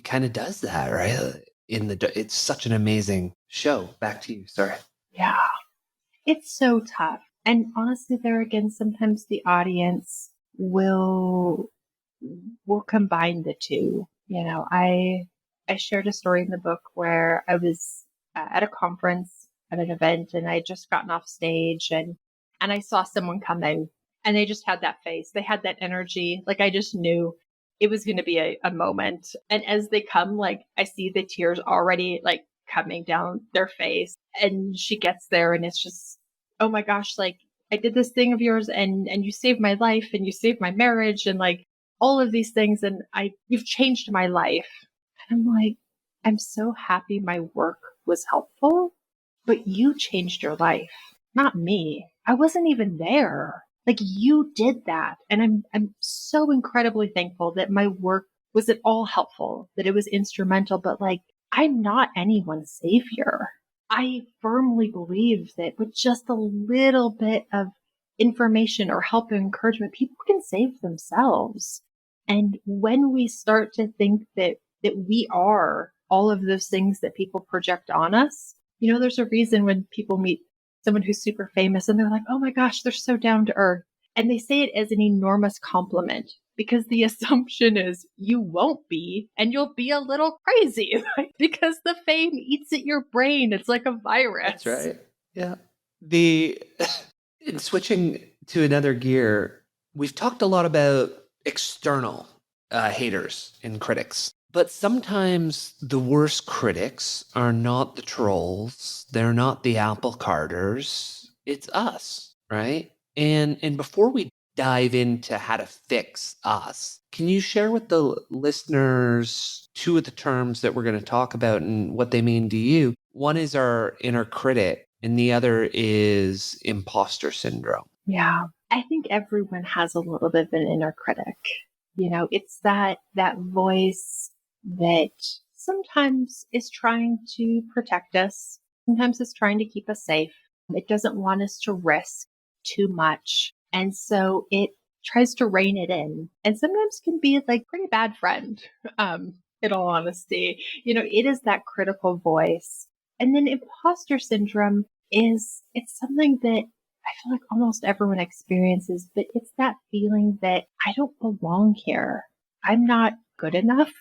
kind of does that, right? It's such an amazing show. Back to you. Sorry. Yeah, it's so tough. And honestly, there again, sometimes the audience will combine the two. I shared a story in the book where I was at a conference at an event and I had just gotten off stage and I saw someone coming and they just had that face. They had that energy. Like I just knew it was going to be a moment. And as they come, like I see the tears already like coming down their face and she gets there and it's just, oh my gosh, like I did this thing of yours and you saved my life and you saved my marriage and like all of these things. And you've changed my life. And I'm like, I'm so happy my work was helpful, but you changed your life, not me. I wasn't even there. Like you did that. And I'm so incredibly thankful that my work was at all helpful, that it was instrumental, but like I'm not anyone's savior. I firmly believe that with just a little bit of information or help and encouragement, people can save themselves. And when we start to think that we are all of those things that people project on us, there's a reason when people meet someone who's super famous and they're like, oh my gosh, they're so down to earth. And they say it as an enormous compliment because the assumption is you won't be and you'll be a little crazy because the fame eats at your brain. It's like a virus. That's right. Yeah. In switching to another gear, we've talked a lot about external haters and critics. But sometimes the worst critics are not the trolls. They're not the apple carters. It's us, right? And before we dive into how to fix us, can you share with the listeners two of the terms that we're going to talk about and what they mean to you? One is our inner critic, and the other is imposter syndrome. Yeah, I think everyone has a little bit of an inner critic. It's that voice that sometimes is trying to protect us. Sometimes it's trying to keep us safe. It doesn't want us to risk too much. And so it tries to rein it in and sometimes can be like pretty bad friend. In all honesty, it is that critical voice. And then imposter syndrome it's something that I feel like almost everyone experiences, but it's that feeling that I don't belong here. I'm not good enough.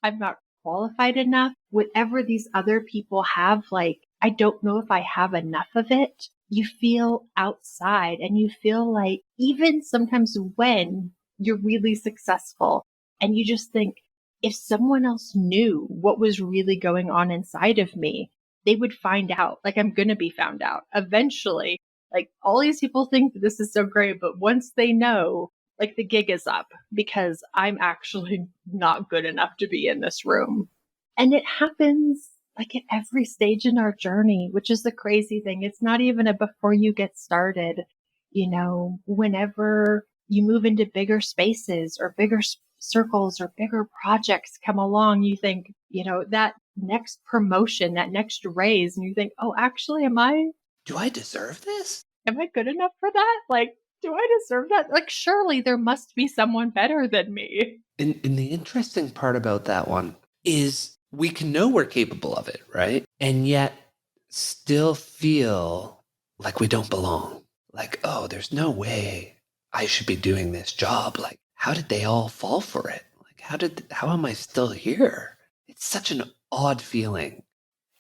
I'm not qualified enough. Whatever these other people have, like, I don't know if I have enough of it. You feel outside and you feel like even sometimes when you're really successful and you just think if someone else knew what was really going on inside of me, they would find out. Like I'm going to be found out eventually. Like all these people think that this is so great, but once they know, like the gig is up because I'm actually not good enough to be in this room. And it happens like at every stage in our journey, which is the crazy thing. It's not even a before you get started. Whenever you move into bigger spaces or bigger circles or bigger projects come along, you think, that next promotion, that next raise, and you think, oh, actually, Do I deserve this? Am I good enough for that? Like, do I deserve that? Like, surely there must be someone better than me. And the interesting part about that one is we can know we're capable of it, right? And yet still feel like we don't belong. Like, oh, there's no way I should be doing this job. Like, how did they all fall for it? Like, how am I still here? It's such an odd feeling.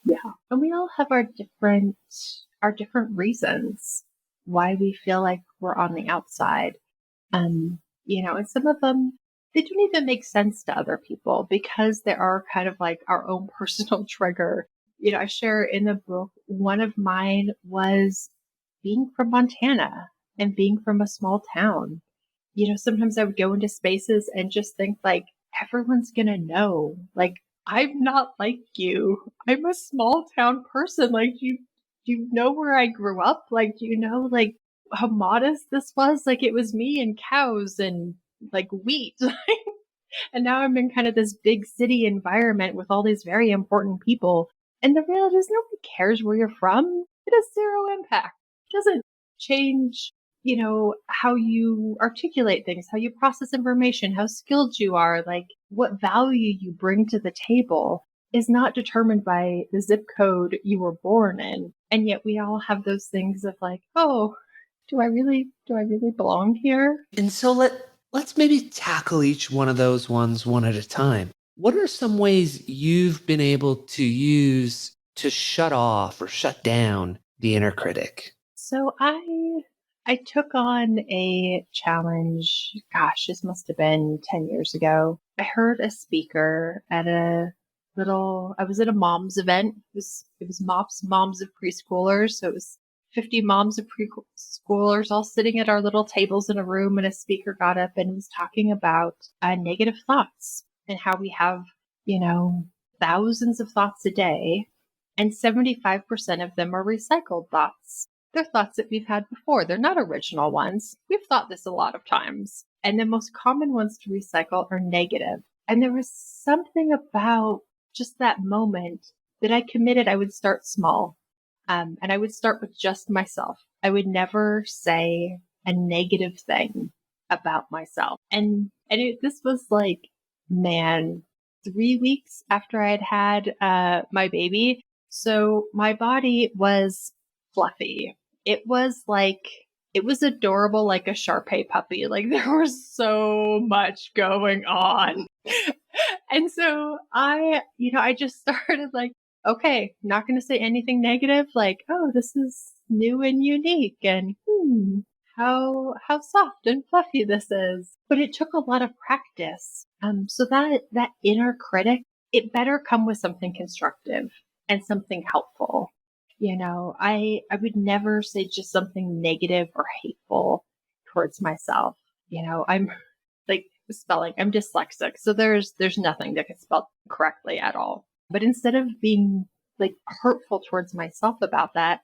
Yeah. And we all have our different reasons why we feel like we're on the outside. And some of them, they don't even make sense to other people because they are kind of like our own personal trigger. I share in the book, one of mine was being from Montana and being from a small town. Sometimes I would go into spaces and just think like, everyone's going to know, like, I'm not like you. I'm a small town person. Like, do you know where I grew up? Like, do you know, like, how modest this was? Like, it was me and cows and like wheat. And now I'm in kind of this big city environment with all these very important people. And the reality is nobody cares where you're from. It has zero impact. It doesn't change, how you articulate things, how you process information, how skilled you are, like what value you bring to the table is not determined by the zip code you were born in. And yet we all have those things of like, oh, do I really belong here? And so let's maybe tackle each one of those ones one at a time. What are some ways you've been able to use to shut off or shut down the inner critic? So I took on a challenge. Gosh, this must have been 10 years ago. I heard a speaker at I was at a mom's event. It was moms of preschoolers. So it was 50 moms of preschoolers all sitting at our little tables in a room, and a speaker got up and was talking about negative thoughts and how we have, thousands of thoughts a day, and 75% of them are recycled thoughts. They're thoughts that we've had before. They're not original ones. We've thought this a lot of times. And the most common ones to recycle are negative. And there was something about just that moment that I committed I would start small. And I would start with just myself. I would never say a negative thing about myself. This was like, man, 3 weeks after I'd had my baby. So my body was fluffy. It was adorable, like a Shar Pei puppy. Like, there was so much going on. And so I just started like, okay, not going to say anything negative. Like, oh, this is new and unique, and how soft and fluffy this is. But it took a lot of practice. So that inner critic, it better come with something constructive and something helpful. I would never say just something negative or hateful towards myself. I'm like spelling, I'm dyslexic. So there's nothing that can spell correctly at all. But instead of being like hurtful towards myself about that,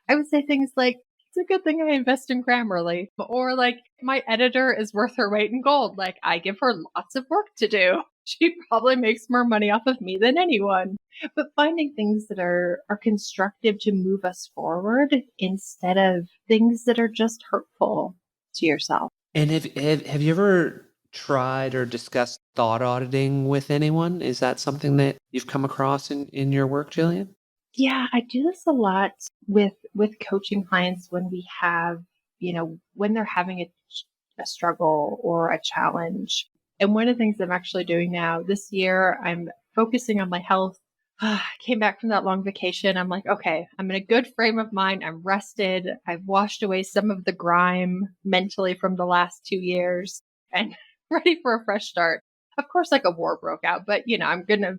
I would say things like, it's a good thing I invest in Grammarly, or like, my editor is worth her weight in gold. Like, I give her lots of work to do. She probably makes more money off of me than anyone. But finding things that are constructive to move us forward instead of things that are just hurtful to yourself. And have you ever tried or discussed thought auditing with anyone? Is that something that you've come across in your work, Jillian? Yeah, I do this a lot with coaching clients when we have, when they're having a struggle or a challenge. And one of the things I'm actually doing now this year, I'm focusing on my health. I came back from that long vacation. I'm like, okay, I'm in a good frame of mind. I'm rested. I've washed away some of the grime mentally from the last 2 years and ready for a fresh start. Of course, like, a war broke out, but I'm gonna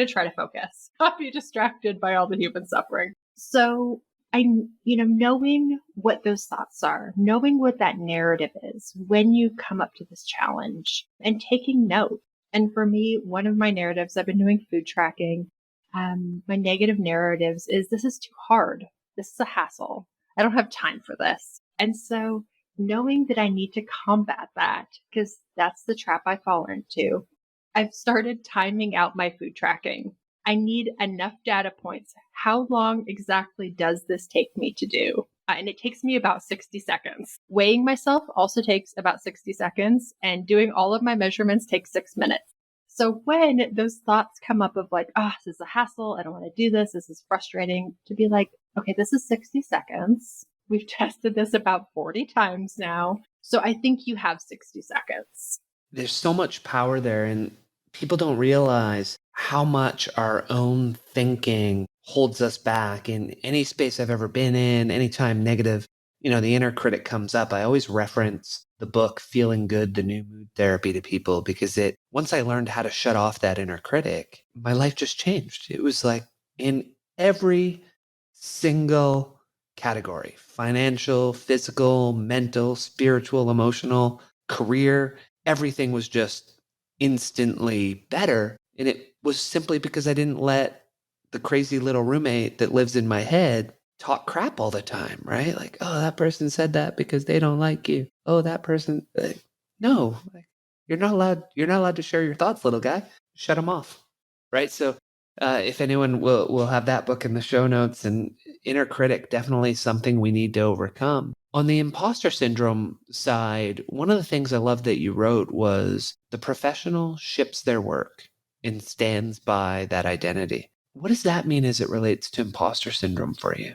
try to focus, not be distracted by all the human suffering. So knowing what those thoughts are, knowing what that narrative is when you come up to this challenge, and taking note. And for me, one of my narratives, I've been doing food tracking. My negative narratives is, this is too hard. This is a hassle. I don't have time for this. And so knowing that I need to combat that, because that's the trap I fall into, I've started timing out my food tracking. I need enough data points. How long exactly does this take me to do? And it takes me about 60 seconds. Weighing myself also takes about 60 seconds, and doing all of my measurements takes 6 minutes. So when those thoughts come up of like, this is a hassle, I don't want to do this, this is frustrating, to be like, okay, this is 60 seconds. We've tested this about 40 times now. So I think you have 60 seconds. There's so much power there, and people don't realize how much our own thinking holds us back in any space I've ever been in, anytime negative, the inner critic comes up, I always reference the book Feeling Good, the New Mood Therapy to people, because once I learned how to shut off that inner critic, my life just changed. It was like in every single category: financial, physical, mental, spiritual, emotional, career, everything was just instantly better. And it was simply because I didn't let the crazy little roommate that lives in my head talk crap all the time, right? Like, oh, that person said that because they don't like you. Oh, that person. No, like, you're not allowed. You're not allowed to share your thoughts, little guy. Shut them off, right? So, if anyone will have that book in the show notes. And inner critic, definitely something we need to overcome. On the imposter syndrome side, one of the things I love that you wrote was the professional ships their work and stands by that identity. What does that mean as it relates to imposter syndrome for you?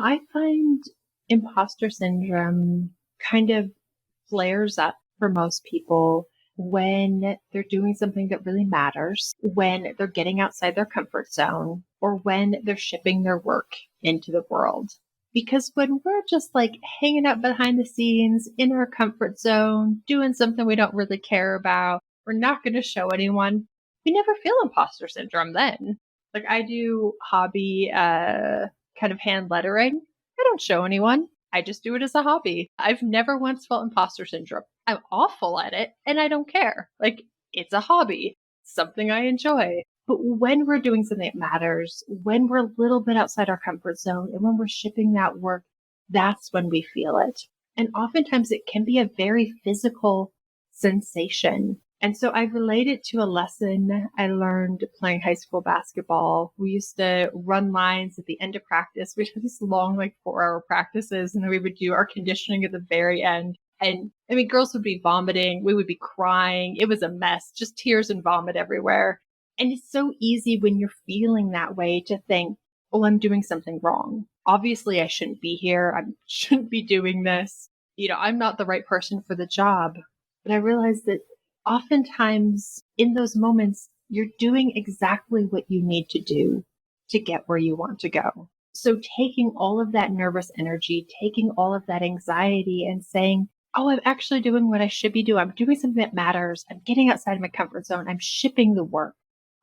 I find imposter syndrome kind of flares up for most people when they're doing something that really matters, when they're getting outside their comfort zone, or when they're shipping their work into the world. Because when we're just like hanging out behind the scenes in our comfort zone, doing something we don't really care about, we're not going to show anyone, we never feel imposter syndrome then. Like I do hobby kind of hand lettering. I don't show anyone. I just do it as a hobby. I've never once felt imposter syndrome. I'm awful at it and I don't care. Like it's a hobby, something I enjoy. But when we're doing something that matters, when we're a little bit outside our comfort zone and when we're shipping that work, that's when we feel it. And oftentimes it can be a very physical sensation. And so I relate it to a lesson I learned playing high school basketball. We used to run lines at the end of practice. We'd have these long, 4-hour practices, and then we would do our conditioning at the very end. And I mean, girls would be vomiting. We would be crying. It was a mess, just tears and vomit everywhere. And it's so easy when you're feeling that way to think, oh, I'm doing something wrong. Obviously, I shouldn't be here. I shouldn't be doing this. I'm not the right person for the job. But I realized that oftentimes in those moments, you're doing exactly what you need to do to get where you want to go. So taking all of that nervous energy, taking all of that anxiety and saying, oh, I'm actually doing what I should be doing. I'm doing something that matters. I'm getting outside of my comfort zone. I'm shipping the work,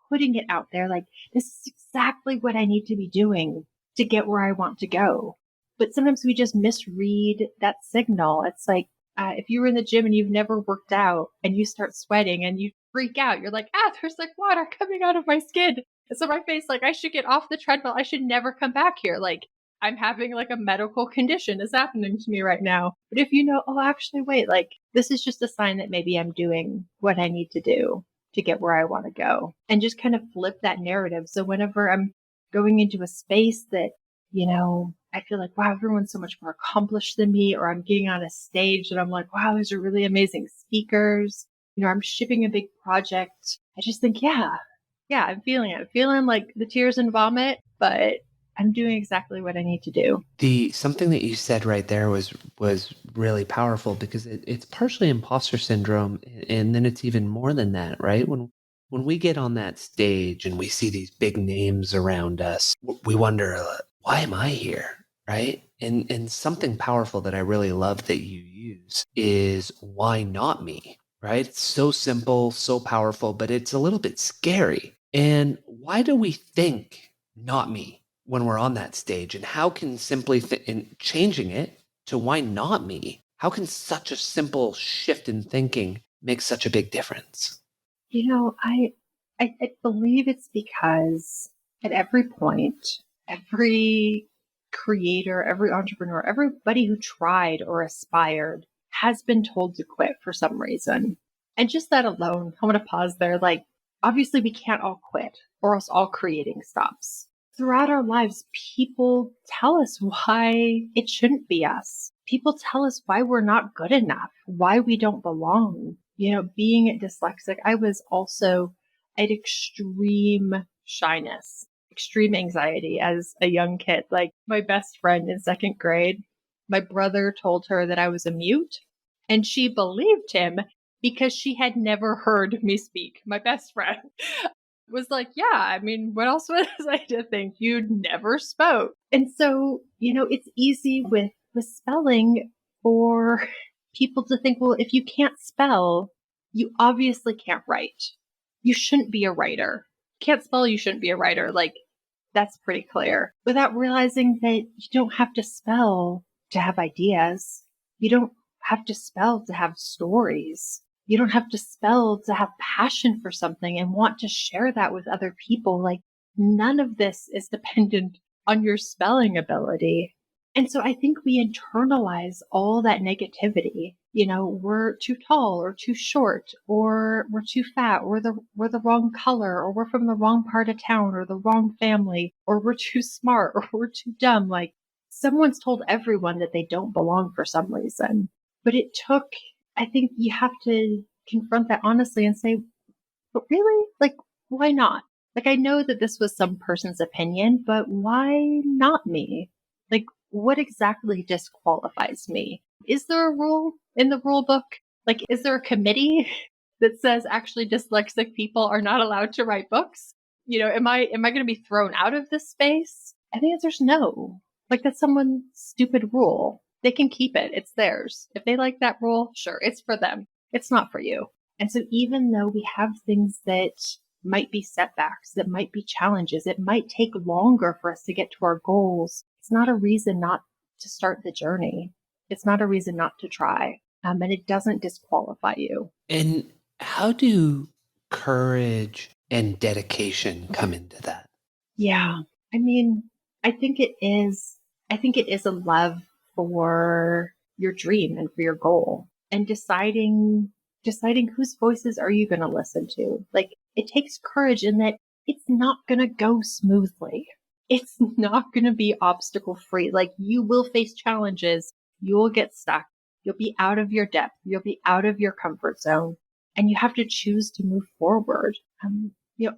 putting it out there. Like, this is exactly what I need to be doing to get where I want to go. But sometimes we just misread that signal. It's like, if you were in the gym and you've never worked out and you start sweating and you freak out, you're like, there's like water coming out of my skin. And so my face, like, I should get off the treadmill. I should never come back here. Like, I'm having like a medical condition is happening to me right now. But if you know, oh, actually, wait, like, this is just a sign that maybe I'm doing what I need to do to get where I want to go, and just kind of flip that narrative. So whenever I'm going into a space that, I feel like, wow, everyone's so much more accomplished than me, or I'm getting on a stage and I'm like, wow, these are really amazing speakers. I'm shipping a big project. I just think, yeah, I'm feeling it. I'm feeling like the tears and vomit, but I'm doing exactly what I need to do. Something that you said right there was really powerful, because it's partially imposter syndrome, and then it's even more than that, right? When we get on that stage and we see these big names around us, we wonder, why am I here? Right? And something powerful that I really love that you use is, why not me? Right? It's so simple, so powerful, but it's a little bit scary. And why do we think not me when we're on that stage? And how can simply in changing it to why not me? How can such a simple shift in thinking make such a big difference? I believe it's because at every point, every creator, every entrepreneur, everybody who tried or aspired has been told to quit for some reason. And just that alone, I want to pause there. Like, obviously, we can't all quit or else all creating stops. Throughout our lives, people tell us why it shouldn't be us. People tell us why we're not good enough, why we don't belong. Being dyslexic, I had extreme shyness, extreme anxiety as a young kid. Like, my best friend in second grade, my brother told her that I was a mute, and she believed him because she had never heard me speak. My best friend. was like, yeah, I mean, what else was I to think? You never spoke. And so, it's easy with spelling for people to think, well, if you can't spell, you obviously can't write. You shouldn't be a writer. Can't spell, you shouldn't be a writer. Like, that's pretty clear. Without realizing that you don't have to spell to have ideas. You don't have to spell to have stories. You don't have to spell to have passion for something and want to share that with other people. Like, none of this is dependent on your spelling ability. And so I think we internalize all that negativity. We're too tall or too short, or we're too fat, or we're the wrong color, or we're from the wrong part of town, or the wrong family, or we're too smart, or we're too dumb. Like, someone's told everyone that they don't belong for some reason. But I think you have to confront that honestly and say, but really? Like, why not? Like, I know that this was some person's opinion, but why not me? Like, what exactly disqualifies me? Is there a rule in the rule book? Like, is there a committee that says actually dyslexic people are not allowed to write books? Am I going to be thrown out of this space? And the answer is no. Like, that's someone's stupid rule. They can keep it. It's theirs. If they like that rule, sure, it's for them. It's not for you. And so even though we have things that might be setbacks, that might be challenges, it might take longer for us to get to our goals, it's not a reason not to start the journey. It's not a reason not to try. And it doesn't disqualify you. And how do courage and dedication come into that? Yeah. I mean, I think it is a love for your dream and for your goal, and deciding whose voices are you going to listen to. Like, it takes courage in that it's not going to go smoothly. It's not going to be obstacle free. Like, you will face challenges. You will get stuck. You'll be out of your depth. You'll be out of your comfort zone, and you have to choose to move forward.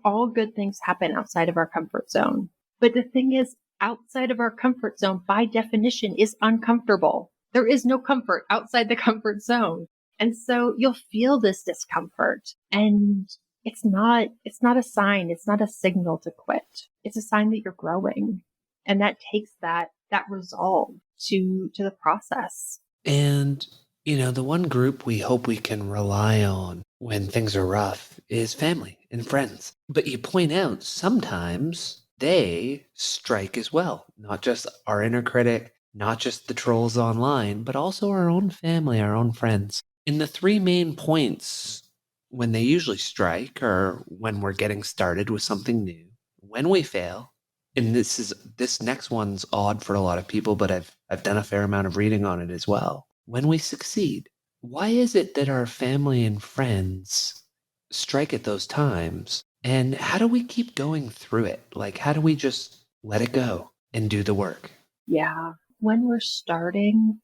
All good things happen outside of our comfort zone. But the thing is, outside of our comfort zone, by definition, is uncomfortable. There is no comfort outside the comfort zone. And so you'll feel this discomfort, and it's not a sign. It's not a signal to quit. It's a sign that you're growing. And that takes that resolve to the process. And, the one group we hope we can rely on when things are rough is family and friends. But you point out sometimes they strike as well. Not just our inner critic, not just the trolls online, but also our own family, our own friends. And the three main points when they usually strike are when we're getting started with something new, when we fail, and this next one's odd for a lot of people, but I've done a fair amount of reading on it as well. When we succeed. Why is it that our family and friends strike at those times? And how do we keep going through it? Like, how do we just let it go and do the work? Yeah. When we're starting,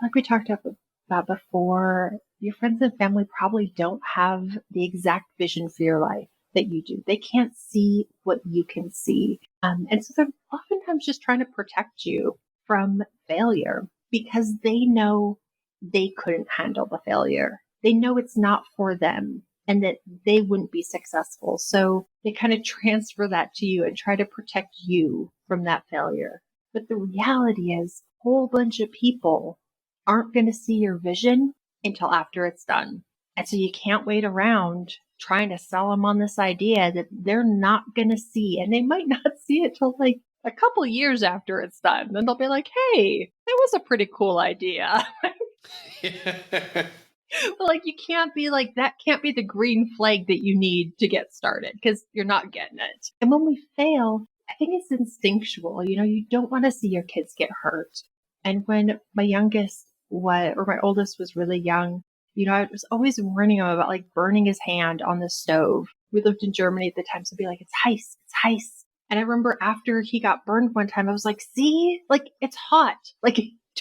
like we talked about before, your friends and family probably don't have the exact vision for your life that you do. They can't see what you can see. And so they're oftentimes just trying to protect you from failure because they know they couldn't handle the failure. They know it's not for them and that they wouldn't be successful. So they kind of transfer that to you and try to protect you from that failure. But the reality is a whole bunch of people aren't going to see your vision until after it's done. And so you can't wait around trying to sell them on this idea that they're not going to see. And they might not see it till like a couple years after it's done. Then they'll be like, hey, that was a pretty cool idea. But like, you can't be like, that can't be the green flag that you need to get started because you're not getting it. And when we fail, I think it's instinctual. You don't want to see your kids get hurt. And when my oldest was really young, I was always warning him about like burning his hand on the stove. We lived in Germany at the time. So I'd be like, it's heiß. And I remember after he got burned one time, I was like, see, like, it's hot. Like,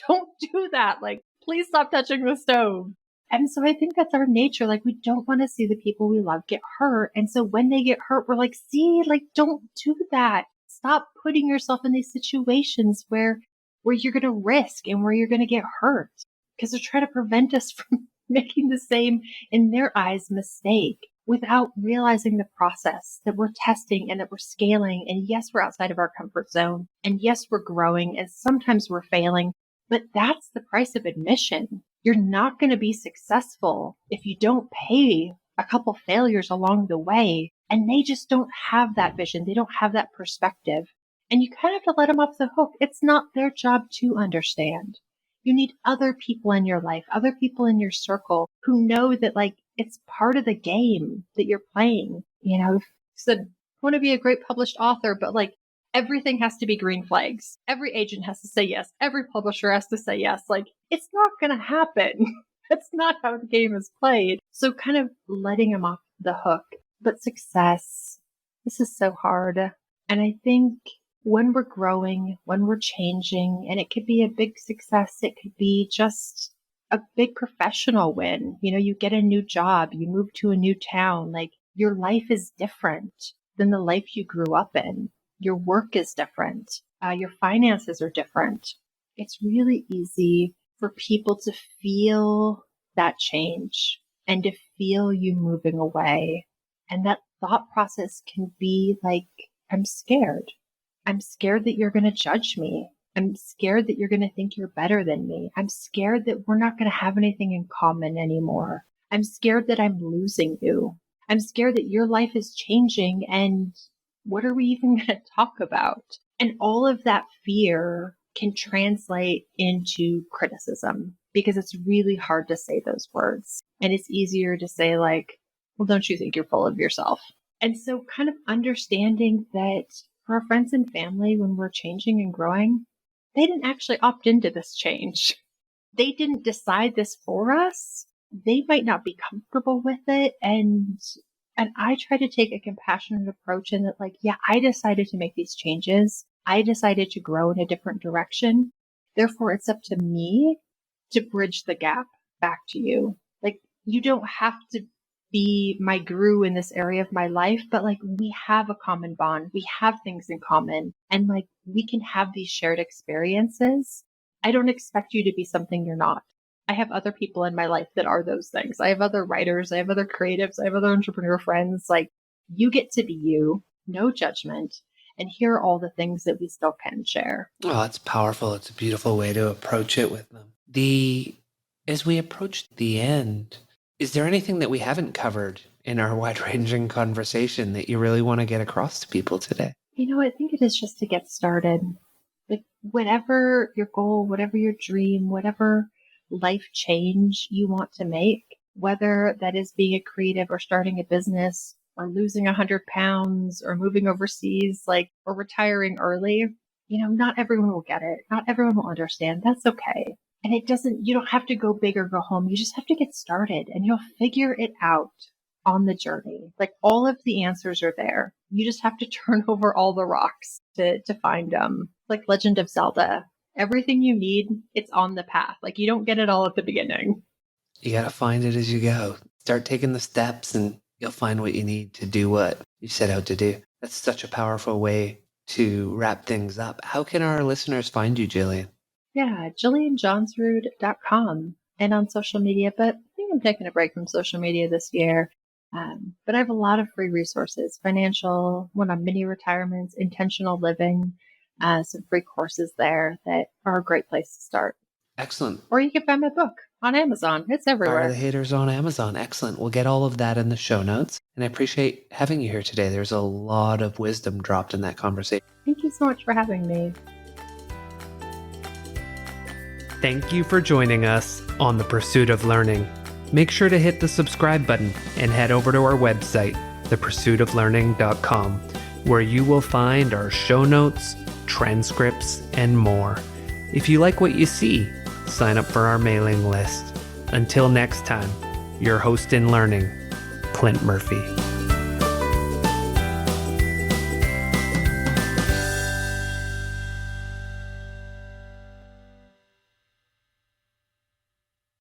don't do that. Like, please stop touching the stove. And so I think that's our nature. Like, we don't want to see the people we love get hurt. And so when they get hurt, we're like, see, like, don't do that. Stop putting yourself in these situations where you're going to risk and where you're going to get hurt, because they're trying to prevent us from making the same, in their eyes, mistake. without realizing the process that we're testing and that we're scaling. And yes, we're outside of our comfort zone. And yes, we're growing and sometimes we're failing, but that's the price of admission. You're not going to be successful if you don't pay a couple failures along the way. And they just don't have that vision. They don't have that perspective. And you kind of have to let them off the hook. It's not their job to understand. You need other people in your life, other people in your circle who know that like it's part of the game that you're playing. You know, if you said, I want to be a great published author, but like everything has to be green flags. Every agent has to say yes. Every publisher has to say yes. Like it's not going to happen. That's not how the game is played. So kind of letting them off the hook. But success, this is so hard. And I think when we're growing, when we're changing, and it could be a big success, it could be just a big professional win. You know, you get a new job, you move to a new town, like your life is different than the life you grew up in. Your work is different. Your finances are different. It's really easy for people to feel that change and to feel you moving away. And that thought process can be like, I'm scared. I'm scared that you're going to judge me. I'm scared that you're going to think you're better than me. I'm scared that we're not going to have anything in common anymore. I'm scared that I'm losing you. I'm scared that your life is changing and what are we even going to talk about? And all of that fear can translate into criticism because it's really hard to say those words. And it's easier to say like, well, don't you think you're full of yourself? And so kind of understanding that for our friends and family, when we're changing and growing, they didn't actually opt into this change. They didn't decide this for us. They might not be comfortable with it. And I try to take a compassionate approach in that like, yeah, I decided to make these changes. I decided to grow in a different direction. Therefore, it's up to me to bridge the gap back to you. Like, you don't have to be my guru in this area of my life, but like we have a common bond. We have things in common and like we can have these shared experiences. I don't expect you to be something you're not. I have other people in my life that are those things. I have other writers. I have other creatives. I have other entrepreneur friends. Like you get to be you, no judgment. And here are all the things that we still can share. Oh, it's powerful. It's a beautiful way to approach it with them. As we approach the end, is there anything that we haven't covered in our wide-ranging conversation that you really want to get across to people today? You know, I think it is just to get started. Like whatever your goal, whatever your dream, whatever life change you want to make, whether that is being a creative or starting a business or losing 100 pounds or moving overseas, like, or retiring early, you know, not everyone will get it. Not everyone will understand. That's okay. And you don't have to go big or go home. You just have to get started and you'll figure it out on the journey. Like all of the answers are there. You just have to turn over all the rocks to find them. Like Legend of Zelda. Everything you need, it's on the path. Like you don't get it all at the beginning. You got to find it as you go. Start taking the steps and you'll find what you need to do what you set out to do. That's such a powerful way to wrap things up. How can our listeners find you, Jillian? Yeah, JillianJohnsrud.com and on social media, but I think I'm taking a break from social media this year. But I have a lot of free resources, financial, one on mini retirements, intentional living, some free courses there that are a great place to start. Excellent. Or you can find my book on Amazon. It's everywhere. Fire the Haters on Amazon. Excellent. We'll get all of that in the show notes. And I appreciate having you here today. There's a lot of wisdom dropped in that conversation. Thank you so much for having me. Thank you for joining us on The Pursuit of Learning. Make sure to hit the subscribe button and head over to our website, thepursuitoflearning.com, where you will find our show notes, transcripts, and more. If you like what you see, sign up for our mailing list. Until next time, your host in learning, Clint Murphy.